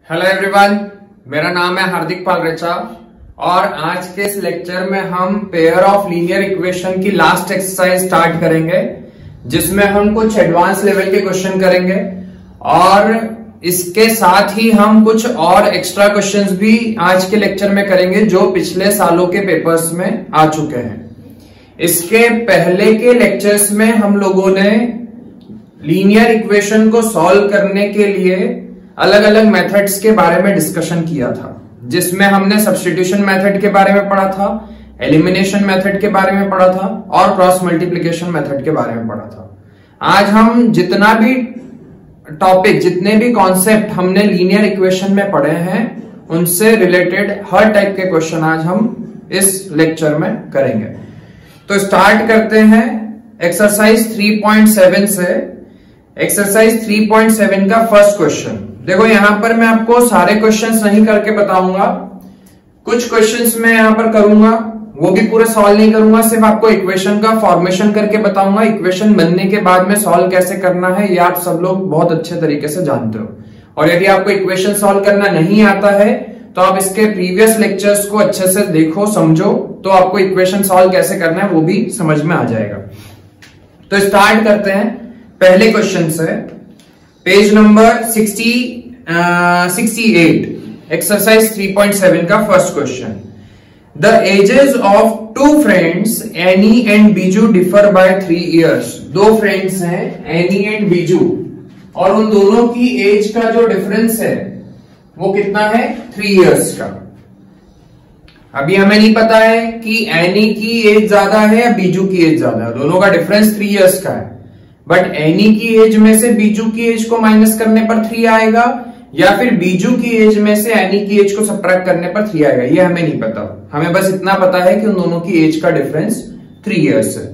Hello everyone, मेरा नाम है हार्दिक पालरेचा और आज के इस लेक्चर में हम पेयर ऑफ लीनियर इक्वेशन की लास्ट एक्सरसाइज स्टार्ट करेंगे, जिसमें हम कुछ एडवांस लेवल के क्वेश्चन करेंगे और इसके साथ ही हम कुछ और एक्स्ट्रा क्वेश्चंस भी आज के लेक्चर में करेंगे जो पिछले सालों के पेपर्स में आ चुके हैं। इसके पहले के लेक्चर्स में हम लोगों ने लीनियर इक्वेशन को सॉल्व करने के लिए अलग अलग मेथड्स के बारे में डिस्कशन किया था, जिसमें हमने सब्स्टिट्यूशन मेथड के बारे में पढ़ा था, एलिमिनेशन मेथड के बारे में पढ़ा था और क्रॉस मल्टीप्लिकेशन मेथड के बारे में पढ़ा था। आज हम जितना भी टॉपिक, जितने भी कॉन्सेप्ट हमने लीनियर इक्वेशन में पढ़े हैं, उनसे रिलेटेड हर टाइप के क्वेश्चन आज हम इस लेक्चर में करेंगे। तो स्टार्ट करते हैं एक्सरसाइज 3.7 से। एक्सरसाइज 3.7 का फर्स्ट क्वेश्चन देखो। यहां पर मैं आपको सारे क्वेश्चंस नहीं करके बताऊंगा, कुछ क्वेश्चंस मैं यहां पर करूंगा, वो भी पूरे सॉल्व नहीं करूंगा, सिर्फ आपको इक्वेशन का फॉर्मेशन करके बताऊंगा। इक्वेशन बनने के बाद में सॉल्व कैसे करना है ये आप सब लोग बहुत अच्छे तरीके से जानते हो। और यदि आपको इक्वेशन सॉल्व करना नहीं आता है तो आप इसके प्रीवियस लेक्चर्स को अच्छे से देखो, समझो, तो आपको इक्वेशन सॉल्व कैसे करना है वो भी समझ में आ जाएगा। तो स्टार्ट करते हैं पहले क्वेश्चन से, पेज नंबर 68, एक्सरसाइज 3.7 का first question. The ages of two friends Annie and Biju differ by 3 years। दो फ्रेंड्स हैं एनी एंड बीजू, और उन दोनों की एज का जो डिफरेंस है वो कितना है? 3 years का। अभी हमें नहीं पता है कि एनी की एज ज्यादा है या बीजू की एज ज्यादा है, दोनों का डिफरेंस 3 years का है। बट एनी की एज में से बीजू की एज को माइनस करने पर 3 आएगा, या फिर बीजू की एज में से एनी की एज को सब्ट्रैक्ट करने पर 3 आएगा, ये हमें नहीं पता। हमें बस इतना पता है कि उन दोनों की एज का डिफरेंस 3 years है।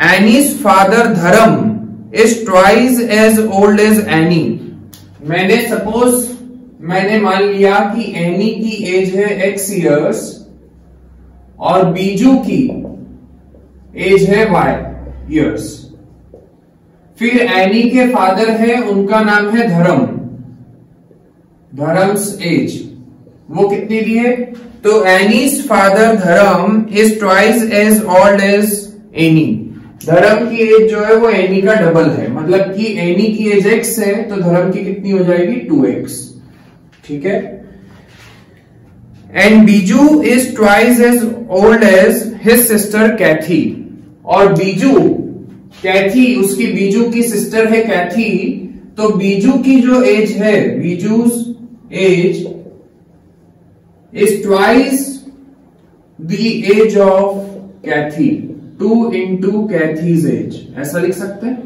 Annie's father Dharam is twice as old as Annie. मैंने मान लिया कि एनी की एज है x years और बीजू की एज है y years। फिर एनी के फादर है, उनका नाम है धर्म, धर्म्स एज वो कितनी दी है? तो Annie's father Dharam is twice as old as Annie. Dharam की एज जो है वो एनी का डबल है, मतलब कि एनी की एज x है तो धर्म की कितनी हो जाएगी? 2x। ठीक है। And Biju is twice as old as his sister Kathy. और बीजू, कैथी उसकी बीजू की सिस्टर है कैथी, तो बीजू की जो एज है, Biju's age is twice the age of Kathy, 2 into Kathy's age, ऐसा लिख सकते हैं।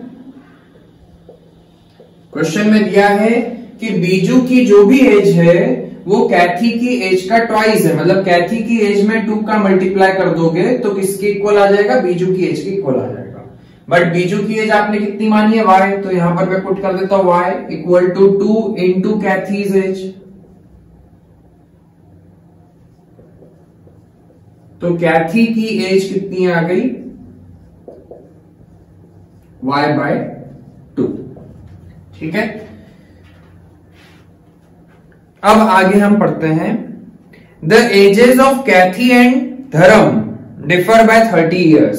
क्वेश्चन में दिया है कि बीजू की जो भी एज है वो कैथी की एज का ट्वाइस है, मतलब कैथी की एज में 2 का मल्टीप्लाई कर दोगे तो किसके इक्वल आ जाएगा? बीजू की एज के इक्वल आ जाएगा। बट बीजू की एज आपने कितनी मानी है? y, तो यहां पर मैं पुट कर देता हूं y equal to 2 into Kathy's age. तो कैथी की एज कितनी आ गई? y/2। ठीक है। अब आगे हम पढ़ते हैं, the ages of Cathy and Dharam differ by 30 years।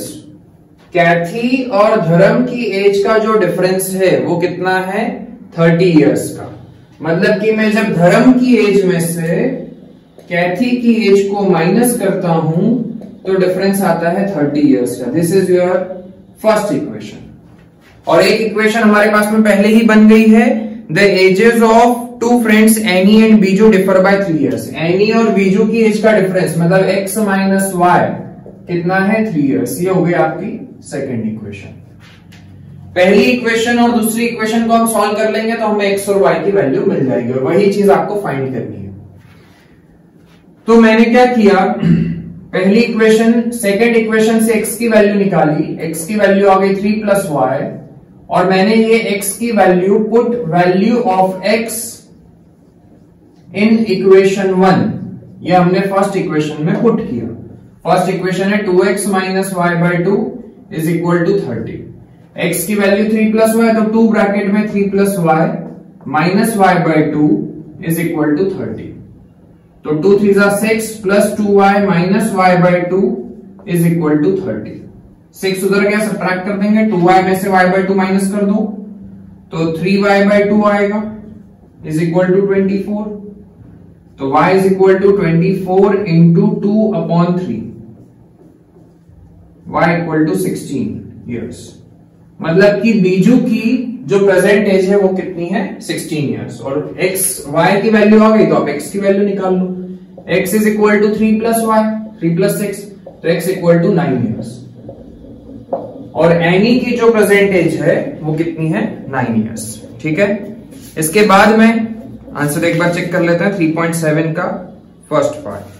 Cathy और धर्म की एज का जो डिफरेंस है वो कितना है? 30 years का। मतलब कि मैं जब धर्म की एज में से कैथी की एज को माइनस करता हूं तो डिफरेंस आता है 30 years का। This is your first equation. और एक इक्वेशन हमारे पास में पहले ही बन गई है, the ages of two friends Annie and Biju differ by 3 years। Annie और बीजू की एज का डिफरेंस मतलब x माइनस वाई कितना है? 3 years। ये हो गई आपकी सेकेंड इक्वेशन। पहली इक्वेशन और दूसरी इक्वेशन को हम सॉल्व कर लेंगे तो हमें x और y की वैल्यू मिल जाएगी, और वही चीज आपको फाइंड करनी है। तो मैंने क्या किया, पहली इक्वेशन सेकेंड इक्वेशन से x की वैल्यू निकाली, x की वैल्यू आ गई 3 + y, और मैंने ये x की value put value of x in equation 1, ये हमने फर्स्ट इक्वेशन में पुट किया। फर्स्ट इक्वेशन है 2x minus y/2 is equal to 30। x की वैल्यू 3 + y, तो 2 ब्रैकेट में 3 + y minus y/2 is equal to 30। तो 2 3 6 plus 2y minus y/2 is equal to 30। 6 उधर गया, सब्ट्रैक्ट कर देंगे, 2y में से y/2 माइनस कर दो तो 3y/2 आएगा इज इक्वल टू 24। तो y is equal to 24 into 2/3, y equal to 16 years. मतलब कि बीजू की जो प्रेजेंट एज है वो कितनी है, 16 ईयर्स। और x y की वैल्यू आ गई तो आप x की वैल्यू निकाल लो। x is equal to 3 plus y, 3 plus 6, तो x इक्वल टू 9 ईयर्स। और एनी की जो प्रेजेंट एज है वो कितनी है, 9 ईयर्स। ठीक है, इसके बाद में आंसर एक बार चेक कर लेते हैं 3.7 का फर्स्ट पार्ट।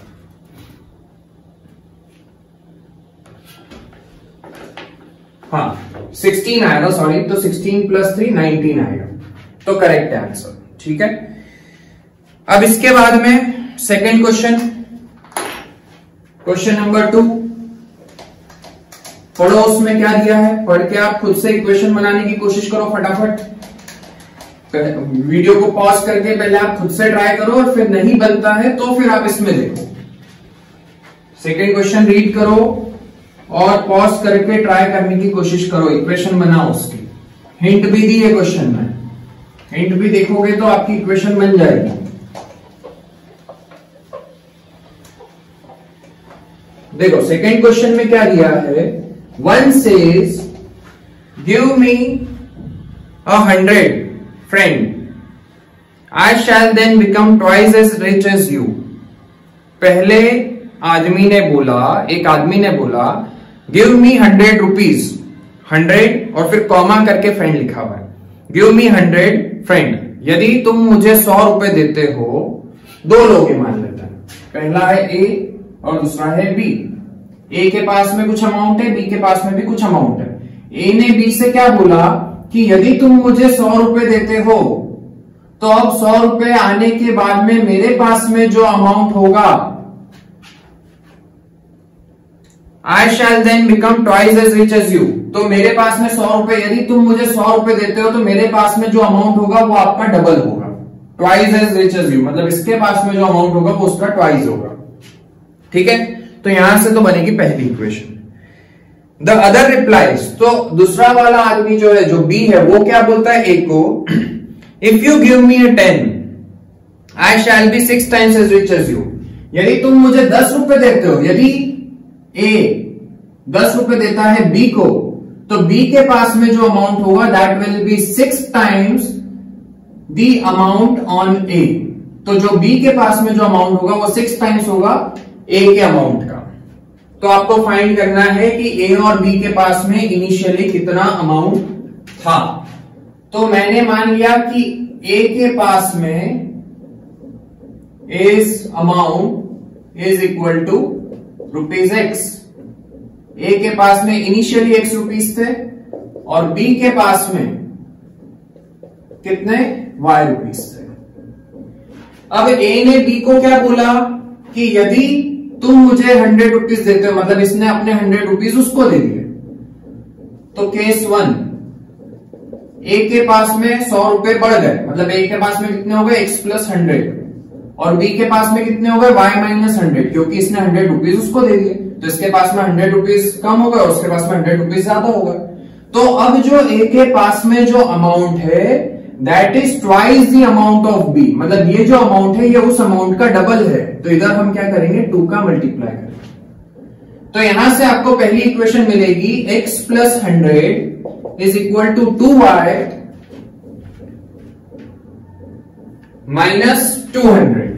हाँ 16 आएगा, सॉरी, तो 16 प्लस 3 19 आएगा, तो करेक्ट है आंसर। ठीक है, अब इसके बाद में सेकंड क्वेश्चन, क्वेश्चन नंबर 2 पढ़ो, उसमें क्या दिया है, पढ़ के आप खुद से इक्वेशन बनाने की कोशिश करो फटाफट। वीडियो को पॉज करके पहले आप खुद से ट्राई करो, और फिर नहीं बनता है तो फिर आप इसमें देखो। सेकंड क्वेश्चन रीड करो और पॉज करके ट्राई करने की कोशिश करो, इक्वेशन बनाओ उसकी। हिंट भी दी है क्वेश्चन में, हिंट भी देखोगे तो आपकी इक्वेशन बन जाएगी। देखो सेकंड क्वेश्चन में क्या दिया है, one says give me 100 friend, I shall then become twice as rich as you। पहले आदमी ने बोला, एक आदमी ने बोला गिव मी 100 रुपीज, 100 और फिर कॉमा करके फ्रेंड लिखा हुआ है, गिव मी 100 फ्रेंड, यदि तुम मुझे 100 रुपए देते हो। दो लोग मान लेते हैं, पहला है ए और दूसरा है बी। ए के पास में कुछ अमाउंट है, बी के पास में भी कुछ अमाउंट है। ए ने बी से क्या बोला कि यदि तुम मुझे 100 रुपए देते हो तो अब 100 रुपए आने के बाद में मेरे पास में जो अमाउंट होगा, I shall then become twice as rich as you। तो मेरे पास में 100 रुपए, यदि तुम मुझे 100 रुपए देते हो तो मेरे पास में जो अमाउंट होगा वो आपका डबल होगा, twice as rich as you, मतलब इसके पास में जो अमाउंट होगा वो उसका ट्वाइस होगा। ठीक है, तो यहां से तो बनेगी पहली इक्वेशन। द अदर रिप्लाइज, तो दूसरा वाला आदमी जो है, जो बी है, वो क्या बोलता है ए को, if you give me 10 I shall be 6 times as rich as you. यदि तुम मुझे 10 रुपए देते हो, यदि ए 10 रुपए देता है बी को, तो बी के पास में जो अमाउंट होगा that will be 6 times the amount on A. तो जो बी के पास में जो अमाउंट होगा वो 6 टाइम्स होगा ए के अमाउंट का। तो आपको फाइंड करना है कि ए और बी के पास में इनिशियली कितना अमाउंट था। तो मैंने मान लिया कि ए के पास में इस amount is equal to ₹x। A के पास में इनिशियली x रुपीज थे और बी के पास में कितने y रुपीज थे। अब ए ने बी को क्या बोला कि यदि तुम मुझे 100 रुपीज देते हो, मतलब इसने अपने 100 रुपीज उसको दे दिए। तो केस 1, ए के पास में 100 रुपए बढ़ गए, मतलब ए के पास में कितने हो गए x प्लस 100, और बी के पास में कितने हो गए y माइनस 100, क्योंकि इसने 100 रुपीज उसको दे दिए। तो इसके पास में 100 रुपीज कम हो गए और उसके पास में 100 रुपीज ज्यादा हो गए। तो अब जो ए के पास में जो अमाउंट है that is twice the amount of B, मतलब ये जो अमाउंट है ये उस अमाउंट का डबल है। तो इधर हम क्या करेंगे, 2 का मल्टीप्लाई करेंगे। तो यहां से आपको पहली इक्वेशन मिलेगी x plus 100 is equal to 2y minus 200।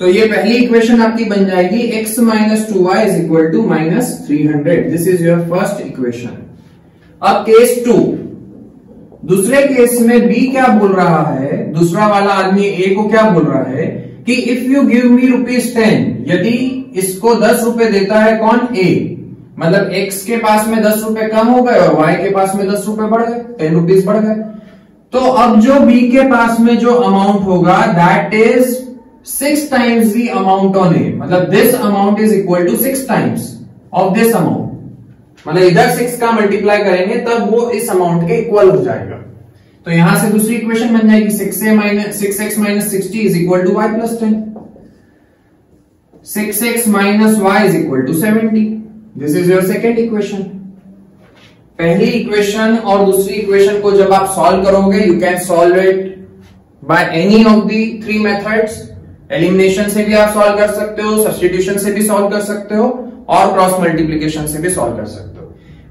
तो ये पहली इक्वेशन आपकी बन जाएगी x minus 2y is equal to minus 300। This is your first equation. अब केस 2, दूसरे केस में बी क्या बोल रहा है, दूसरा वाला आदमी ए को क्या बोल रहा है कि इफ यू गिव मी ₹10, यदि इसको 10 रुपए देता है कौन, ए, मतलब x के पास में 10 रुपए कम हो गए और y के पास में 10 रुपए बढ़ गए, 10 रुपीज बढ़ गए। तो अब जो बी के पास में जो अमाउंट होगा that is 6 times the amount on A, मतलब this amount is equal to 6 times of this amount, मतलब इधर 6 का मल्टीप्लाई करेंगे तब वो इस अमाउंट के इक्वल हो जाएगा। तो यहां से दूसरी इक्वेशन बन जाएगी 6x minus 60 is equal to y plus 10। 6x minus y is equal to 70। This is your second equation. पहली इक्वेशन और दूसरी इक्वेशन को जब आप सॉल्व करोगे, you can solve it by any of the 3 methods. Elimination से भी आप सॉल्व कर सकते हो, सब्स्टिट्यूशन से भी सॉल्व कर सकते हो, और क्रॉस मल्टीप्लीकेशन से भी सॉल्व कर सकते हो।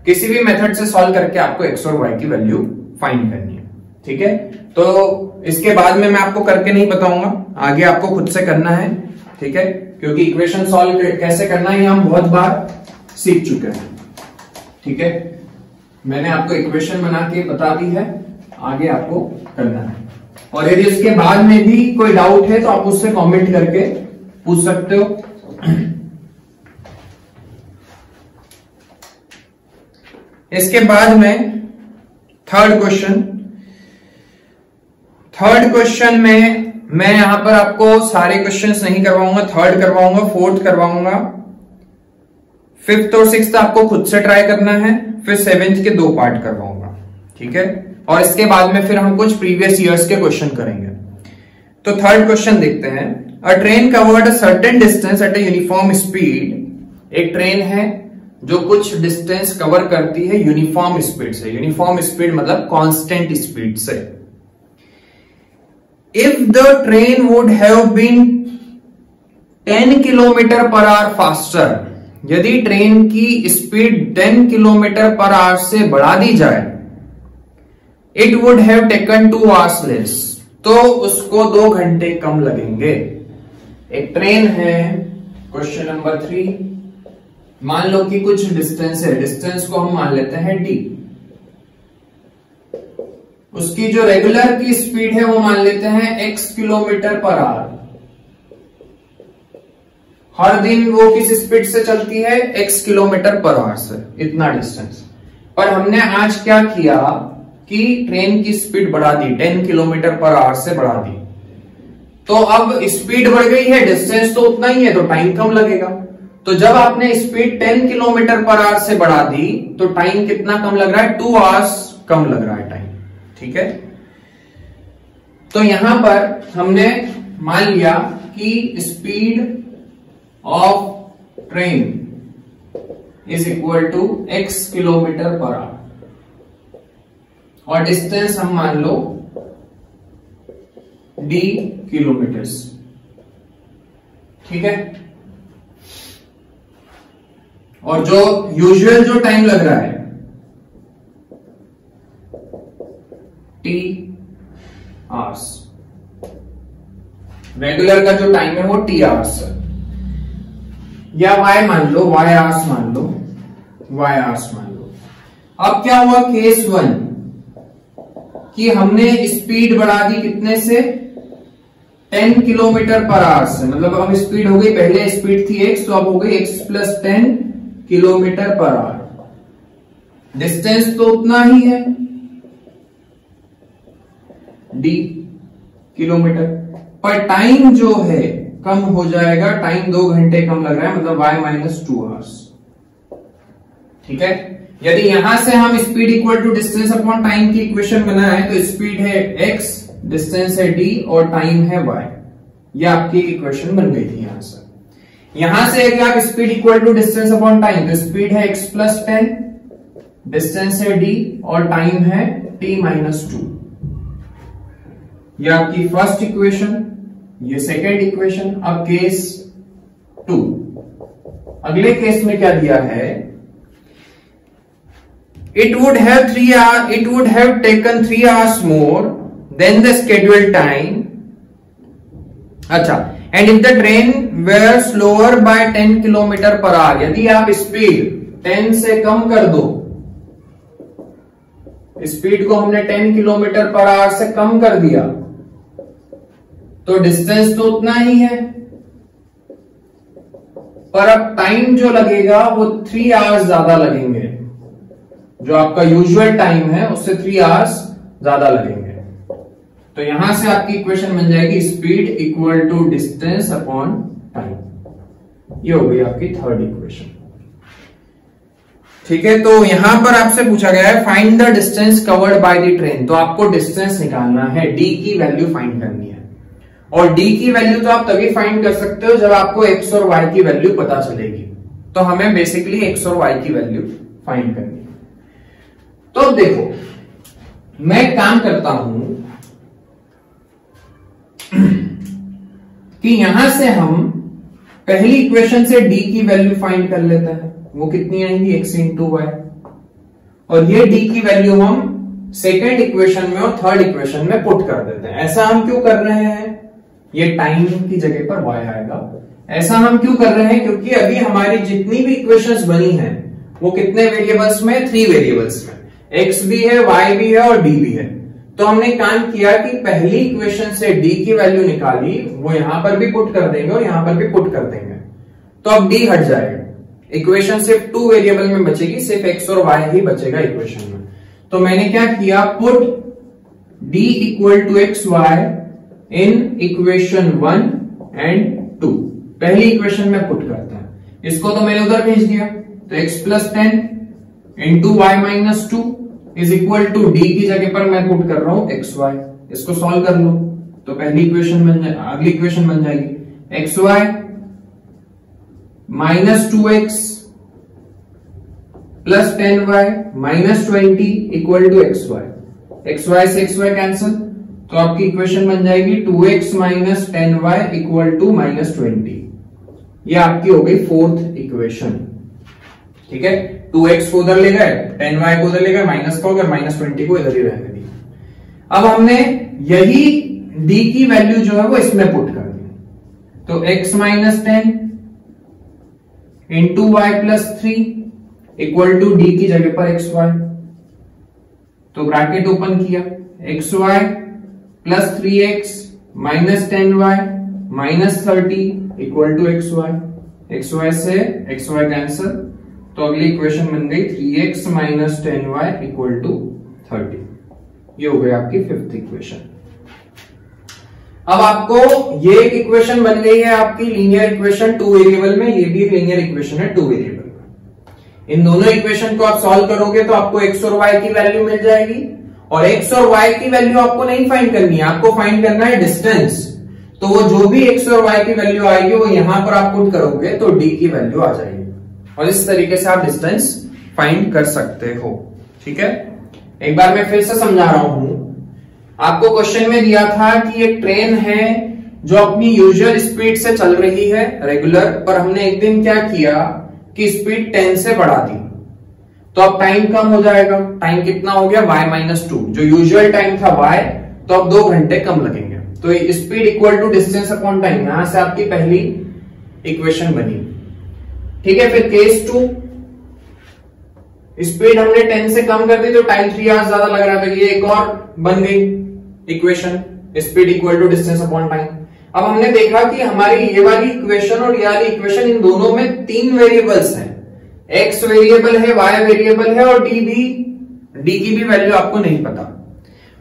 किसी भी मेथड से सॉल्व करके आपको x और y की वैल्यू फाइंड करनी है, ठीक है। तो इसके बाद में मैं आपको करके नहीं बताऊंगा, आगे आपको खुद से करना है, ठीक है, क्योंकि इक्वेशन सॉल्व कैसे करना है हम बहुत बार सीख चुके हैं, ठीक है। मैंने आपको इक्वेशन बना के बता दी है, आगे आपको करना है। और यदि इसके बाद में भी कोई डाउट है तो आप उससे कमेंट करके पूछ सकते हो। इसके बाद में थर्ड क्वेश्चन में मैं यहां पर आपको सारे क्वेश्चंस नहीं करवाऊंगा, थर्ड करवाऊंगा, फोर्थ करवाऊंगा, फिफ्थ और सिक्स्थ आपको खुद से ट्राई करना है, फिर सेवेंथ के 2 पार्ट करवाऊंगा, ठीक है। और इसके बाद में फिर हम कुछ प्रीवियस ईयर्स के क्वेश्चन करेंगे। तो थर्ड क्वेश्चन देखते हैं। A train covered a certain distance at a uniform speed. एक ट्रेन है जो कुछ डिस्टेंस कवर करती है यूनिफॉर्म स्पीड से। यूनिफॉर्म स्पीड मतलब कांस्टेंट स्पीड से। If the train would have been 10 kilometre per hour faster, यदि ट्रेन की स्पीड 10 किलोमीटर पर आवर से बढ़ा दी जाए, it would have taken 2 hours less, तो उसको 2 घंटे कम लगेंगे। एक ट्रेन है, क्वेश्चन नंबर 3, मान लो कि कुछ डिस्टेंस है, डिस्टेंस को हम मान लेते हैं d। उसकी जो रेगुलर की स्पीड है वो मान लेते हैं x किलोमीटर पर आवर। हर दिन वो किस स्पीड से चलती है? x किलोमीटर पर आवर से, इतना डिस्टेंस। पर हमने आज क्या किया कि ट्रेन की स्पीड बढ़ा दी, 10 किलोमीटर पर आवर से बढ़ा दी। तो अब स्पीड बढ़ गई है, डिस्टेंस तो उतना ही है, तो टाइम कम लगेगा। तो जब आपने स्पीड 10 किलोमीटर पर आवर से बढ़ा दी तो टाइम कितना कम लग रहा है? 2 आवर्स कम लग रहा है टाइम, ठीक है। तो यहां पर हमने मान लिया कि speed of train is equal to x kilometre per hour, और डिस्टेंस हम मान लो d किलोमीटर्स, ठीक है। और जो यूजुअल जो टाइम लग रहा है t आवर्स, रेगुलर का जो टाइम है वो t आवर्स है, या y मान लो, y आवर्स मान लो, y आवर्स मान लो। अब क्या हुआ केस 1 कि हमने स्पीड बढ़ा दी कितने से? 10 किलोमीटर पर आवर से, मतलब अब स्पीड हो गई, पहले स्पीड थी x, तो अब हो गई x plus 10 kilometre per our. Distance तो उतना ही है d किलोमीटर, पर टाइम जो है कम हो जाएगा, टाइम 2 घंटे कम लग रहा है, मतलब y माइनस 2 आवर्स, ठीक है। यदि यहां से हम speed equal to distance upon time की इक्वेशन बनाए तो स्पीड है x, डिस्टेंस है d और टाइम है y। ये आपकी इक्वेशन बन गई थी। यहां से यदि आप speed equal to distance upon time, तो स्पीड है x प्लस 10, डिस्टेंस है d और टाइम है t माइनस 2। ये आपकी फर्स्ट इक्वेशन, ये सेकेंड इक्वेशन। अब केस 2, अगले केस में क्या दिया है? It would have taken 3 hours more than the scheduled time. अच्छा, and if the train were slower by 10 kilometre per our, यदि आप स्पीड 10 से कम कर दो, स्पीड को हमने 10 किलोमीटर पर आवर से कम कर दिया, तो डिस्टेंस तो उतना ही है, पर अब टाइम जो लगेगा वो 3 आवर्स ज्यादा लगेंगे। जो आपका यूजुअल टाइम है उससे 3 आवर्स ज्यादा लगेंगे। तो यहां से आपकी इक्वेशन बन जाएगी speed equal to distance upon time. ये हो गई आपकी थर्ड इक्वेशन। ठीक है, तो यहां पर आपसे पूछा गया है find the distance covered by the train. तो आपको डिस्टेंस निकालना है, डी की वैल्यू फाइंड करनी है। और डी की वैल्यू तो आप तभी फाइंड कर सकते हो जब आपको एक्स और वाई की वैल्यू पता चलेगी। तो हमें बेसिकली एक्स और वाई की वैल्यू फाइंड करनी है। तो देखो मैं काम करता हूं कि यहां से हम पहली इक्वेशन से डी की वैल्यू फाइंड कर लेते हैं। वो कितनी आएंगी, एक्स इंटू वाई। और ये डी की वैल्यू हम सेकेंड इक्वेशन में और थर्ड इक्वेशन में पुट कर देते हैं। ऐसा हम क्यों कर रहे हैं, ये टाइम की जगह पर वाई आएगा। ऐसा हम क्यों कर रहे हैं, क्योंकि अभी हमारी जितनी भी इक्वेशंस बनी हैं वो कितने वेरिएबल्स में, 3 वेरिएबल्स में, एक्स भी है, वाई भी है और डी भी है। तो हमने काम किया कि पहली इक्वेशन से डी की वैल्यू निकाली, वो यहां पर भी पुट कर देंगे और यहां पर भी पुट कर देंगे। तो अब डी हट जाएगा, इक्वेशन सिर्फ 2 वेरिएबल में बचेगी, सिर्फ एक्स और वाई ही बचेगा इक्वेशन में। तो मैंने क्या किया, put d equal to x y in equation 1 and 2। पहली इक्वेशन में पुट करते हैं, इसको तो मैंने उधर भेज दिया। तो x plus 10 into y minus 2 is equal to d की जगह पर मैं पुट कर रहा हूं एक्स वाई। इसको सॉल्व कर लो तो पहली इक्वेशन बन जाए, अगली इक्वेशन बन जाएगी x y minus 2x plus 10y minus 20 equal to x y. X y से एक्स वाई कैंसिल, तो आपकी इक्वेशन बन जाएगी 2x minus 10y equal to minus 20। ये आपकी हो गई फोर्थ इक्वेशन। ठीक है, 2x को उधर ले गए, 10y को उधर ले गए, माइनस का होगा, माइनस 20 को इधर ही रहने दिया। अब हमने यही d की वैल्यू जो है वो इसमें पुट कर दी। तो x minus 10 into y plus 3 equal to d की जगह पर एक्स वाई। तो ब्रैकेट ओपन किया, x y plus 3x minus 10y minus 30 equal to x y. X y से एक्स वाई कैंसिल, तो अगली इक्वेशन बन गई 3x minus 10y equal to 30। ये हो गई आपकी फिफ्थ इक्वेशन। अब आपको ये एक इक्वेशन बन गई है आपकी लीनियर इक्वेशन 2 वेरिएबल में, ये भी एक लीनियर इक्वेशन है 2 वेरिएबल में। इन दोनों इक्वेशन को आप सॉल्व करोगे तो आपको x और y की वैल्यू मिल जाएगी। और x और y की वैल्यू आपको नहीं फाइंड करनी है, आपको फाइंड करना है डिस्टेंस। तो वो जो भी x और y की वैल्यू आएगी वो यहां पर आप पुट करोगे तो d की वैल्यू आ जाएगी। और इस तरीके से आप डिस्टेंस फाइंड कर सकते हो। ठीक है, एक बार मैं फिर से समझा रहा हूं। आपको क्वेश्चन में दिया था कि एक ट्रेन है जो अपनी यूजुअल स्पीड से चल रही है रेगुलर, पर हमने एक दिन क्या किया कि स्पीड 10 से बढ़ा दी। तो अब टाइम कम हो जाएगा। टाइम कितना हो गया, y माइनस 2। जो यूजुअल टाइम था y, तो अब 2 घंटे कम लगेंगे। तो speed equal to distance upon time, यहां से आपकी पहली इक्वेशन बनी। ठीक है, फिर केस 2, स्पीड हमने 10 से कम कर दी तो टाइम 3 आवर्स ज्यादा लग रहा था, ये एक और बन गई equation, speed equal to distance upon time. अब हमने देखा कि हमारी ये वाली इक्वेशन और ये वाली इक्वेशन, इन दोनों में 3 वेरिएबल्स हैं। x वेरिएबल है, y वेरिएबल है और d की भी वैल्यू आपको नहीं पता।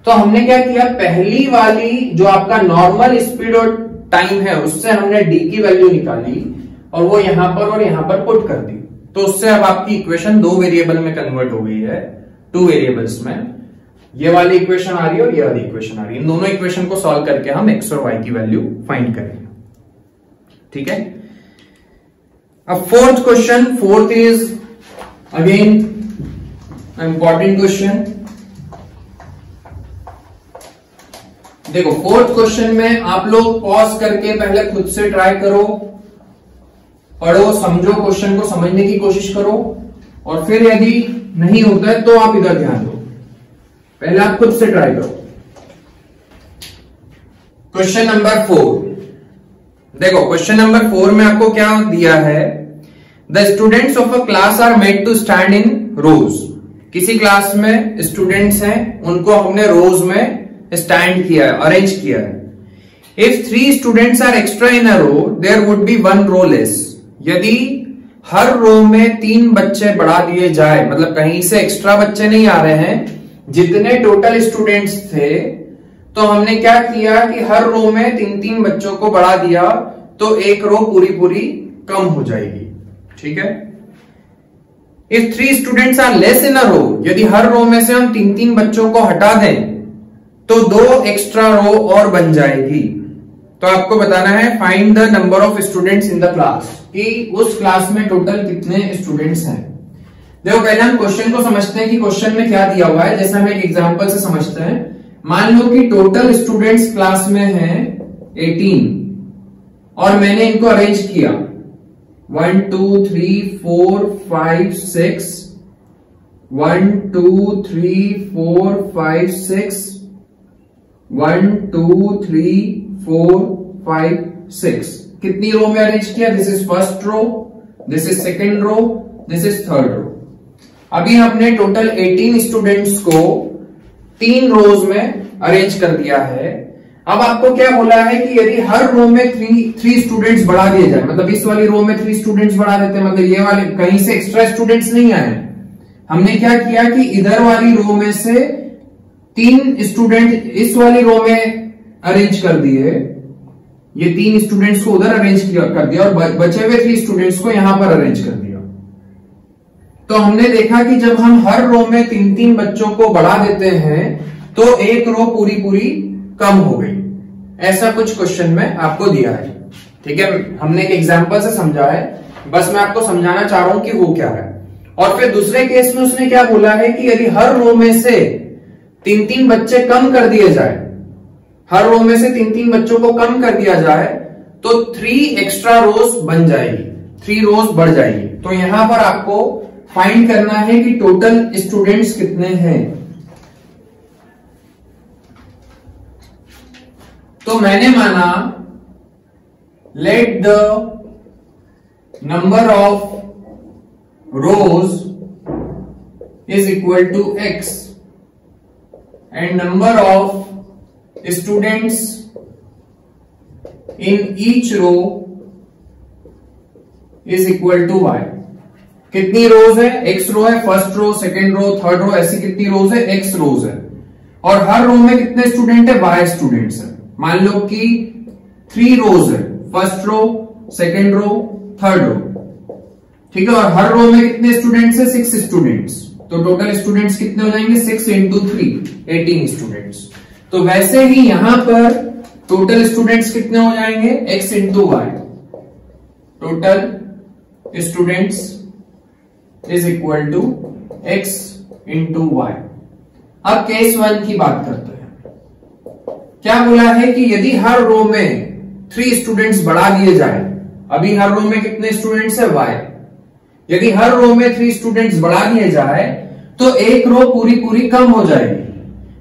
तो हमने क्या किया, पहली वाली जो आपका नॉर्मल स्पीड और टाइम है उससे हमने d की वैल्यू निकाली और वो यहां पर और यहां पर पुट कर दी। तो उससे अब आपकी इक्वेशन 2 वेरिएबल में कन्वर्ट हो गई है, 2 वेरिएबल्स में। ये वाली इक्वेशन आ रही है और ये वाली इक्वेशन आ रही है। इन दोनों इक्वेशन को सॉल्व करके हम x और y की वैल्यू फाइंड करेंगे। ठीक है, अब fourth question, fourth is again important question. देखो फोर्थ क्वेश्चन में आप लोग पॉज करके पहले खुद से ट्राई करो, पढ़ो, समझो, क्वेश्चन को समझने की कोशिश करो, और फिर यदि नहीं होता है तो आप इधर ध्यान दो। पहले आप खुद से ट्राई करो। क्वेश्चन नंबर 4, देखो क्वेश्चन नंबर 4 में आपको क्या दिया है, the students of a class are made to stand in rows. किसी क्लास में स्टूडेंट्स हैं, उनको हमने रोज में स्टैंड किया है, अरेंज किया है। If 3 students are extra in a row, there would be 1 row less. यदि हर रो में 3 बच्चे बढ़ा दिए जाए, मतलब कहीं से एक्स्ट्रा बच्चे नहीं आ रहे हैं, जितने टोटल स्टूडेंट्स थे, तो हमने क्या किया कि हर रो में 3-3 बच्चों को बढ़ा दिया, तो एक रो पूरी पूरी कम हो जाएगी। ठीक है, if 3 students are less in a row, यदि हर रो में से हम 3-3 बच्चों को हटा दें तो 2 एक्स्ट्रा रो और बन जाएगी। तो आपको बताना है find the number of students in the class, कि उस क्लास में टोटल कितने स्टूडेंट्स हैं। देखो पहले हम क्वेश्चन को समझते हैं कि क्वेश्चन में क्या दिया हुआ है। जैसे हम एक एग्जांपल से समझते हैं। मान लो कि टोटल स्टूडेंट्स क्लास में हैं 18 और मैंने इनको अरेंज किया 1 2 3 4 5 6 1 2 3 4 5 6 1 2 3 4 5 6। कितनी रो में अरेंज किया? This is first row, this is second row, this is third row. अभी हमने टोटल 18 स्टूडेंट्स को 3 रोज में अरेंज कर दिया है। अब आपको क्या बोला है कि यदि हर रो में 3 स्टूडेंट्स बढ़ा दिए जाए, मतलब इस वाली रो में 3 स्टूडेंट्स बढ़ा देते हैं, मतलब ये वाले कहीं से एक्स्ट्रा स्टूडेंट्स नहीं आए। हमने क्या किया कि इधर वाली रो में से 3 स्टूडेंट इस वाली रो में अरेंज कर दिए, ये 3 स्टूडेंट्स को उधर अरेंज कर दिया और बचे हुए 3 स्टूडेंट्स को यहां पर अरेंज कर दिया। तो हमने देखा कि जब हम हर रो में 3-3 बच्चों को बढ़ा देते हैं तो एक रो पूरी पूरी कम हो गई। ऐसा कुछ क्वेश्चन में आपको दिया है। ठीक है, हमने एक एग्जांपल से समझा है, बस मैं आपको समझाना चाह रहा हूं कि वो क्या है। और फिर दूसरे केस में उसने क्या बोला है कि यदि हर रो में से 3-3 बच्चे कम कर दिए जाए, हर रो में से 3-3 बच्चों को कम कर दिया जाए तो 3 एक्स्ट्रा रोज बन जाएगी, 3 रोज बढ़ जाएगी। तो यहां पर आपको फाइंड करना है कि टोटल स्टूडेंट्स कितने हैं। तो मैंने माना let the number of rows is equal to x and number of students in each row is equal to y। कितनी रोज है? x रो है, first row, second row, third row, ऐसी कितनी रोज है? x रोज है। और हर row में कितने स्टूडेंट है? y स्टूडेंट्स है। मान लो कि 3 रोज है, first row, second row, third row. ठीक है, और हर रो में कितने स्टूडेंट्स है? 6 स्टूडेंट्स। तो टोटल स्टूडेंट्स कितने हो जाएंगे? 6 इंटू 3, 18 स्टूडेंट्स। तो वैसे ही यहां पर टोटल स्टूडेंट्स कितने हो जाएंगे? x into y. Total students is equal to x into y. अब केस 1 की बात करते हैं। क्या बोला है कि यदि हर रो में 3 स्टूडेंट्स बढ़ा दिए जाए, अभी हर रो में कितने स्टूडेंट्स है? y। यदि हर रो में 3 स्टूडेंट्स बढ़ा दिए जाए तो एक रो पूरी पूरी कम हो जाएगी।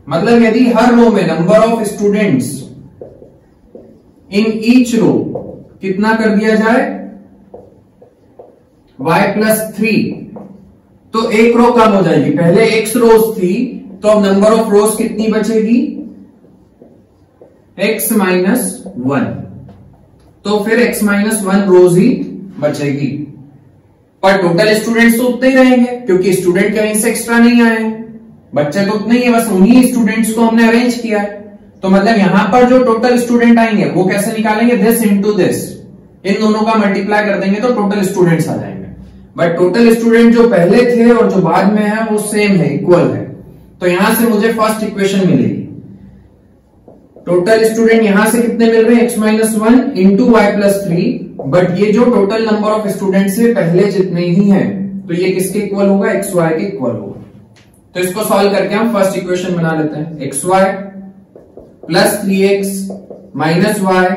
मतलब यदि हर रो में number of students in each row कितना कर दिया जाए? y प्लस 3, तो एक रो कम हो जाएगी। पहले x रोज थी तो अब नंबर ऑफ रोज कितनी बचेगी? x minus 1। तो फिर x माइनस 1 रोज ही बचेगी, पर टोटल स्टूडेंट्स तो उतने ही रहेंगे क्योंकि स्टूडेंट कहीं से एक्स्ट्रा नहीं आए, बच्चे तो उतने ही है, बस उन्हीं स्टूडेंट्स को हमने अरेंज किया है। तो मतलब यहां पर जो टोटल स्टूडेंट आएंगे वो कैसे निकालेंगे? दिस इंटू दिस, इन दोनों का मल्टीप्लाई कर देंगे तो टोटल स्टूडेंट्स आ जाएंगे। बट टोटल स्टूडेंट जो पहले थे और जो बाद में है वो सेम है, इक्वल है। तो यहां से मुझे फर्स्ट इक्वेशन मिलेगी। टोटल स्टूडेंट यहां से कितने मिल रहे हैं? x minus 1 into y plus 3। But ये जो टोटल नंबर ऑफ स्टूडेंट्स है पहले जितने ही हैं, तो ये किसके इक्वल होगा? एक्स वाई के इक्वल होगा। तो इसको सॉल्व करके हम फर्स्ट इक्वेशन बना लेते हैं। X y plus 3x minus y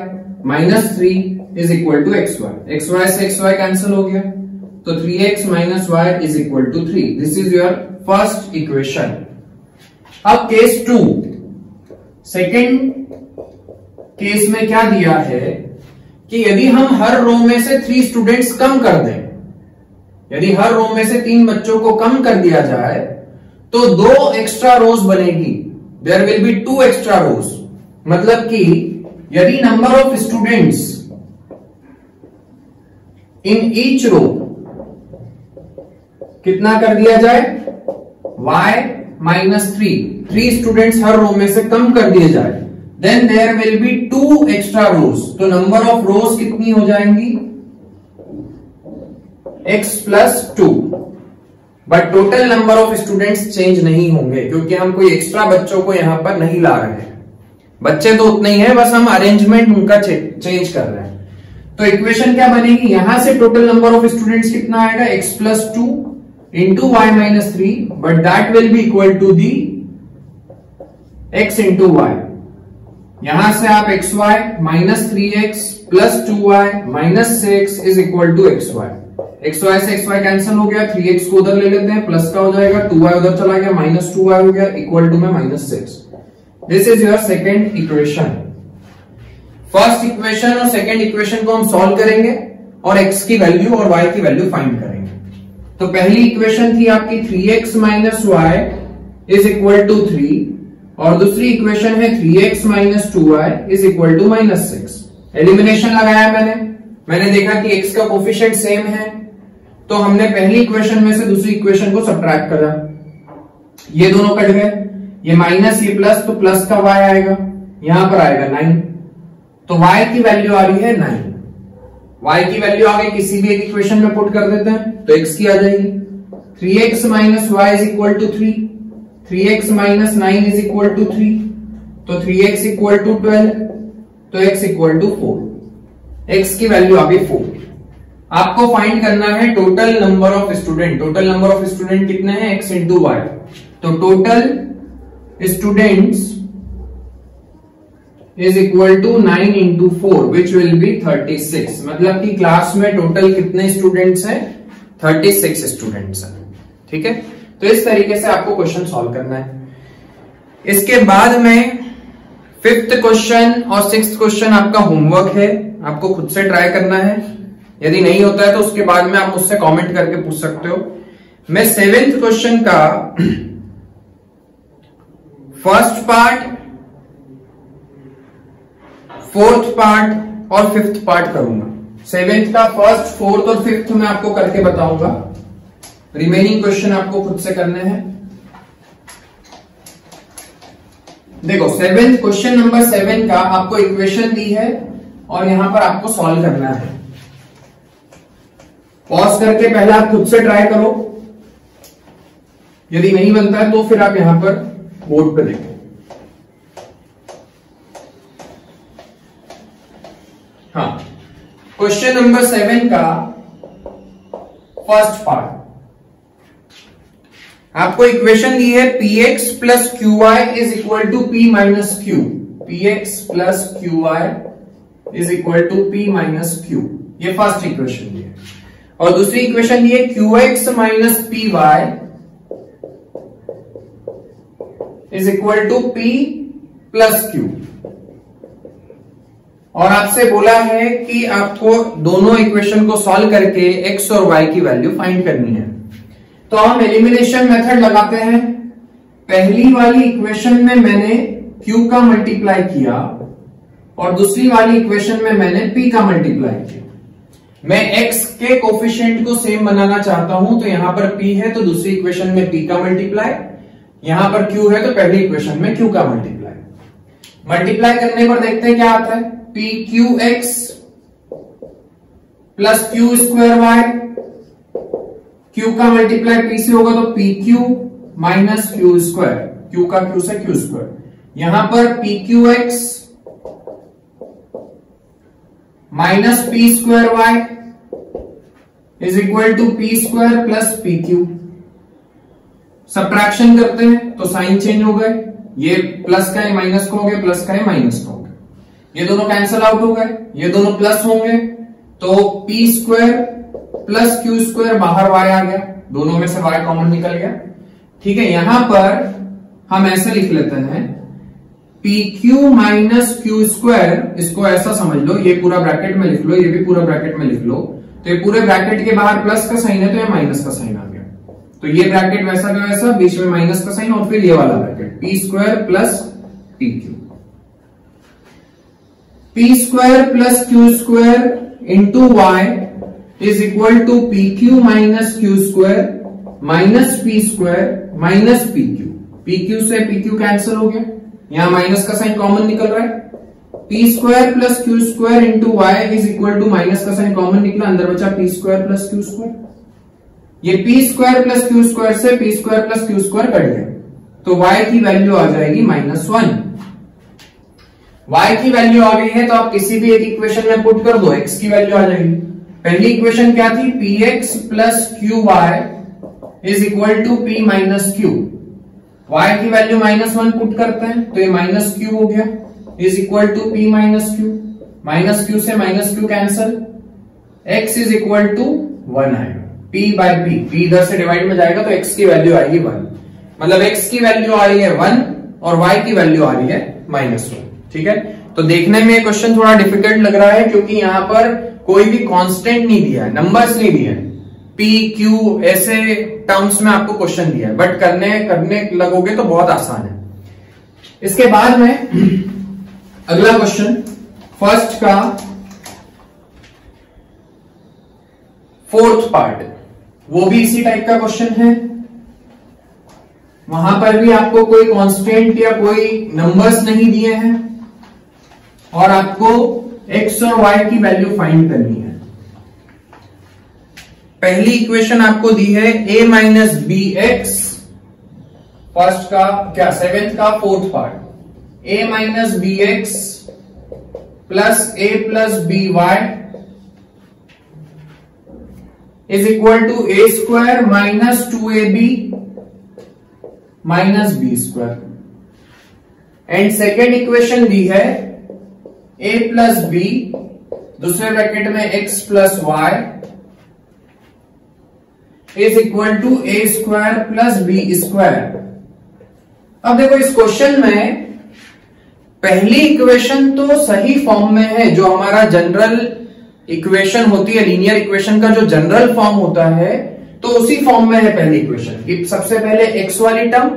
minus 3 is equal to x y. X y से एक्स वाई कैंसिल हो गया, तो 3x minus Y is equal to 3। This is your first equation. अब केस 2, सेकेंड केस में क्या दिया है कि यदि हम हर रो में से 3 स्टूडेंट्स कम कर दें, यदि हर रो में से 3 बच्चों को कम कर दिया जाए तो 2 एक्स्ट्रा रोज बनेगी। There will be 2 extra rows. मतलब कि यदि number of students in each row कितना कर दिया जाए? y माइनस 3 स्टूडेंट्स हर रो में से कम कर दिए जाए, then there will be 2 extra rows. तो नंबर ऑफ रोज कितनी हो जाएंगी? x plus 2। But total number of students change नहीं होंगे, क्योंकि हम कोई एक्स्ट्रा बच्चों को यहां पर नहीं ला रहे हैं। बच्चे तो उतने ही है, बस हम अरेंजमेंट उनका चेंज कर रहे हैं। तो इक्वेशन क्या बनेगी, यहां से टोटल नंबर ऑफ स्टूडेंट्स कितना आएगा, x+2 into y-3, but that will be equal to the x into y। यहां से आप xy -3x plus 2y minus 6 is equal to xy। xy से xy कैंसिल हो गया, 3x को उधर ले लेते हैं, प्लस का हो जाएगा, 2y उधर चला गया, -2y हो गया, इक्वल टू में -6। This is your second equation. First equation और सेकेंड इक्वेशन को हम सॉल्व करेंगे और x की वैल्यू और y की वैल्यू फाइंड करेंगे। तो पहली इक्वेशन थी आपकी 3x minus Y is equal to 3, और दूसरी इक्वेशन है 3x minus 2y is equal to -6। Elimination लगाया मैंने देखा कि x का कोफिशिएंट सेम है, तो हमने पहली इक्वेशन में से दूसरी इक्वेशन को सबट्रैक्ट करा, ये दोनों कट गए, ये माइनस ये प्लस, तो प्लस का y आएगा, यहां पर आएगा 9, तो y की वैल्यू आ रही है 9। y की वैल्यू आगे किसी भी एक इक्वेशन में पुट कर देते हैं तो x की आ जाएगी। 3x minus Y is equal to 3, 3x minus 9 is equal to 3, तो 3x इक्वल टू 12, तो x इक्वल टू 4। x की वैल्यू आ गई 4। आपको फाइंड करना है total number of student. Total number of student कितने हैं, x इंटू वाई। तो total students is equal to 9 into 4 which will be 36। मतलब कि क्लास में टोटल कितने स्टूडेंट्स हैं, 36 स्टूडेंट्स हैं। ठीक है, तो इस तरीके से आपको क्वेश्चन सॉल्व करना है। इसके बाद में 5th क्वेश्चन और 6th क्वेश्चन आपका होमवर्क है, आपको खुद से ट्राई करना है। यदि नहीं होता है तो उसके बाद में आप मुझसे कमेंट करके पूछ सकते हो। मैं 7th क्वेश्चन का फर्स्ट पार्ट, 4th पार्ट और 5th पार्ट करूंगा। 7th का 1st, 4th और 5th में आपको करके बताऊंगा। रिमेनिंग क्वेश्चन आपको खुद से करने हैं। देखो 7th क्वेश्चन नंबर 7 का आपको इक्वेशन दी है और यहां पर आपको सॉल्व करना है। पॉज करके पहले आप खुद से ट्राई करो, यदि नहीं बनता है तो फिर आप यहां पर बोर्ड पे देखो। हाँ, क्वेश्चन नंबर 7 का फर्स्ट पार्ट, आपको इक्वेशन दी है px plus qy is equal to p minus q। px plus qy is equal to p minus q, ये फर्स्ट इक्वेशन दी है। और दूसरी इक्वेशन दी है qx minus py is equal to p plus q। और आपसे बोला है कि आपको दोनों इक्वेशन को सॉल्व करके x और y की वैल्यू फाइंड करनी है। तो हम एलिमिनेशन मेथड लगाते हैं। पहली वाली इक्वेशन में मैंने q का मल्टीप्लाई किया और दूसरी वाली इक्वेशन में मैंने p का मल्टीप्लाई किया। मैं x के कोफिशिएंट को सेम बनाना चाहता हूं, तो यहां पर p है तो दूसरी इक्वेशन में p का मल्टीप्लाई, यहां पर q है तो पहली इक्वेशन में q का मल्टीप्लाई। मल्टीप्लाई करने पर देखते हैं क्या आता है, pqx plus q square y, q का मल्टीप्लाई p से होगा तो pq minus q square, q का q से q स्क्वायर। यहां पर pqx minus p square y is equal to p square plus pq। Subtraction करते हैं तो साइन चेंज हो गए, ये प्लस का है माइनस का हो गया, प्लस का है माइनस का हो गया, ये दोनों कैंसल आउट हो गए, ये दोनों प्लस होंगे तो p square plus q square बाहर y आ गया, दोनों में से y कॉमन निकल गया। ठीक है, यहां पर हम ऐसे लिख लेते हैं pq माइनस q स्क्वायर, इसको ऐसा समझ लो, ये पूरा ब्रैकेट में लिख लो, ये भी पूरा ब्रैकेट में लिख लो, तो ये पूरे ब्रैकेट के बाहर प्लस का साइन है तो ये माइनस का साइन आ गया, तो ये ब्रैकेट वैसा का वैसा, बीच में माइनस का साइन और फिर ये वाला bracket p square plus pq। p square plus q square into y is equal to pq minus q square minus p square minus pq। pq से pq कैंसिल हो गया, यहां माइनस का साइन कॉमन निकल रहा है, p square plus q square into y is equal to minus का sign common निकला, अंदर बचा p square plus q square. ये P square plus Q square से P square plus Q square cut गया, तो y की वैल्यू आ जाएगी -1। y की वैल्यू आ गई है तो आप किसी भी एक इक्वेशन में पुट कर दो, x की वैल्यू आ जाएगी। पहली इक्वेशन क्या थी, px plus qy is equal to p minus Q. y की वैल्यू -1 पुट करते हैं तो ये -q हो गया, is equal to p minus Q. Minus Q से minus Q cancel, x is equal to 1 आएगा, p बाय p इधर से डिवाइड में जाएगा तो x की वैल्यू आएगी 1, मतलब x की वैल्यू आ रही है 1 और y की वैल्यू आ रही है -1। ठीक है, तो देखने में क्वेश्चन थोड़ा डिफिकल्ट लग रहा है क्योंकि यहां पर कोई भी कांस्टेंट नहीं दिया है, नंबर्स नहीं दिए हैं, p q ऐसे टर्म्स में आपको क्वेश्चन दिया है, बट करने लगोगे तो बहुत आसान है। इसके बाद में अगला क्वेश्चन फर्स्ट का 4th पार्ट, वो भी इसी टाइप का क्वेश्चन है। वहां पर भी आपको कोई कांस्टेंट या कोई नंबर्स नहीं दिए हैं और आपको x और y की वैल्यू फाइंड करनी है। पहली इक्वेशन आपको दी है a minus B X, first का क्या 7th का 4th part, a minus B x plus a plus B Y is equal to a square minus 2ab minus B square. And second equation दी है a plus बी, दूसरे bracket में x plus Y is equal to a square plus B square. अब देखो इस question में पहली इक्वेशन तो सही फॉर्म में है, जो हमारा जनरल इक्वेशन होती है, लीनियर इक्वेशन का जो जनरल फॉर्म होता है तो उसी फॉर्म में है पहली इक्वेशन की। सबसे पहले x वाली टर्म,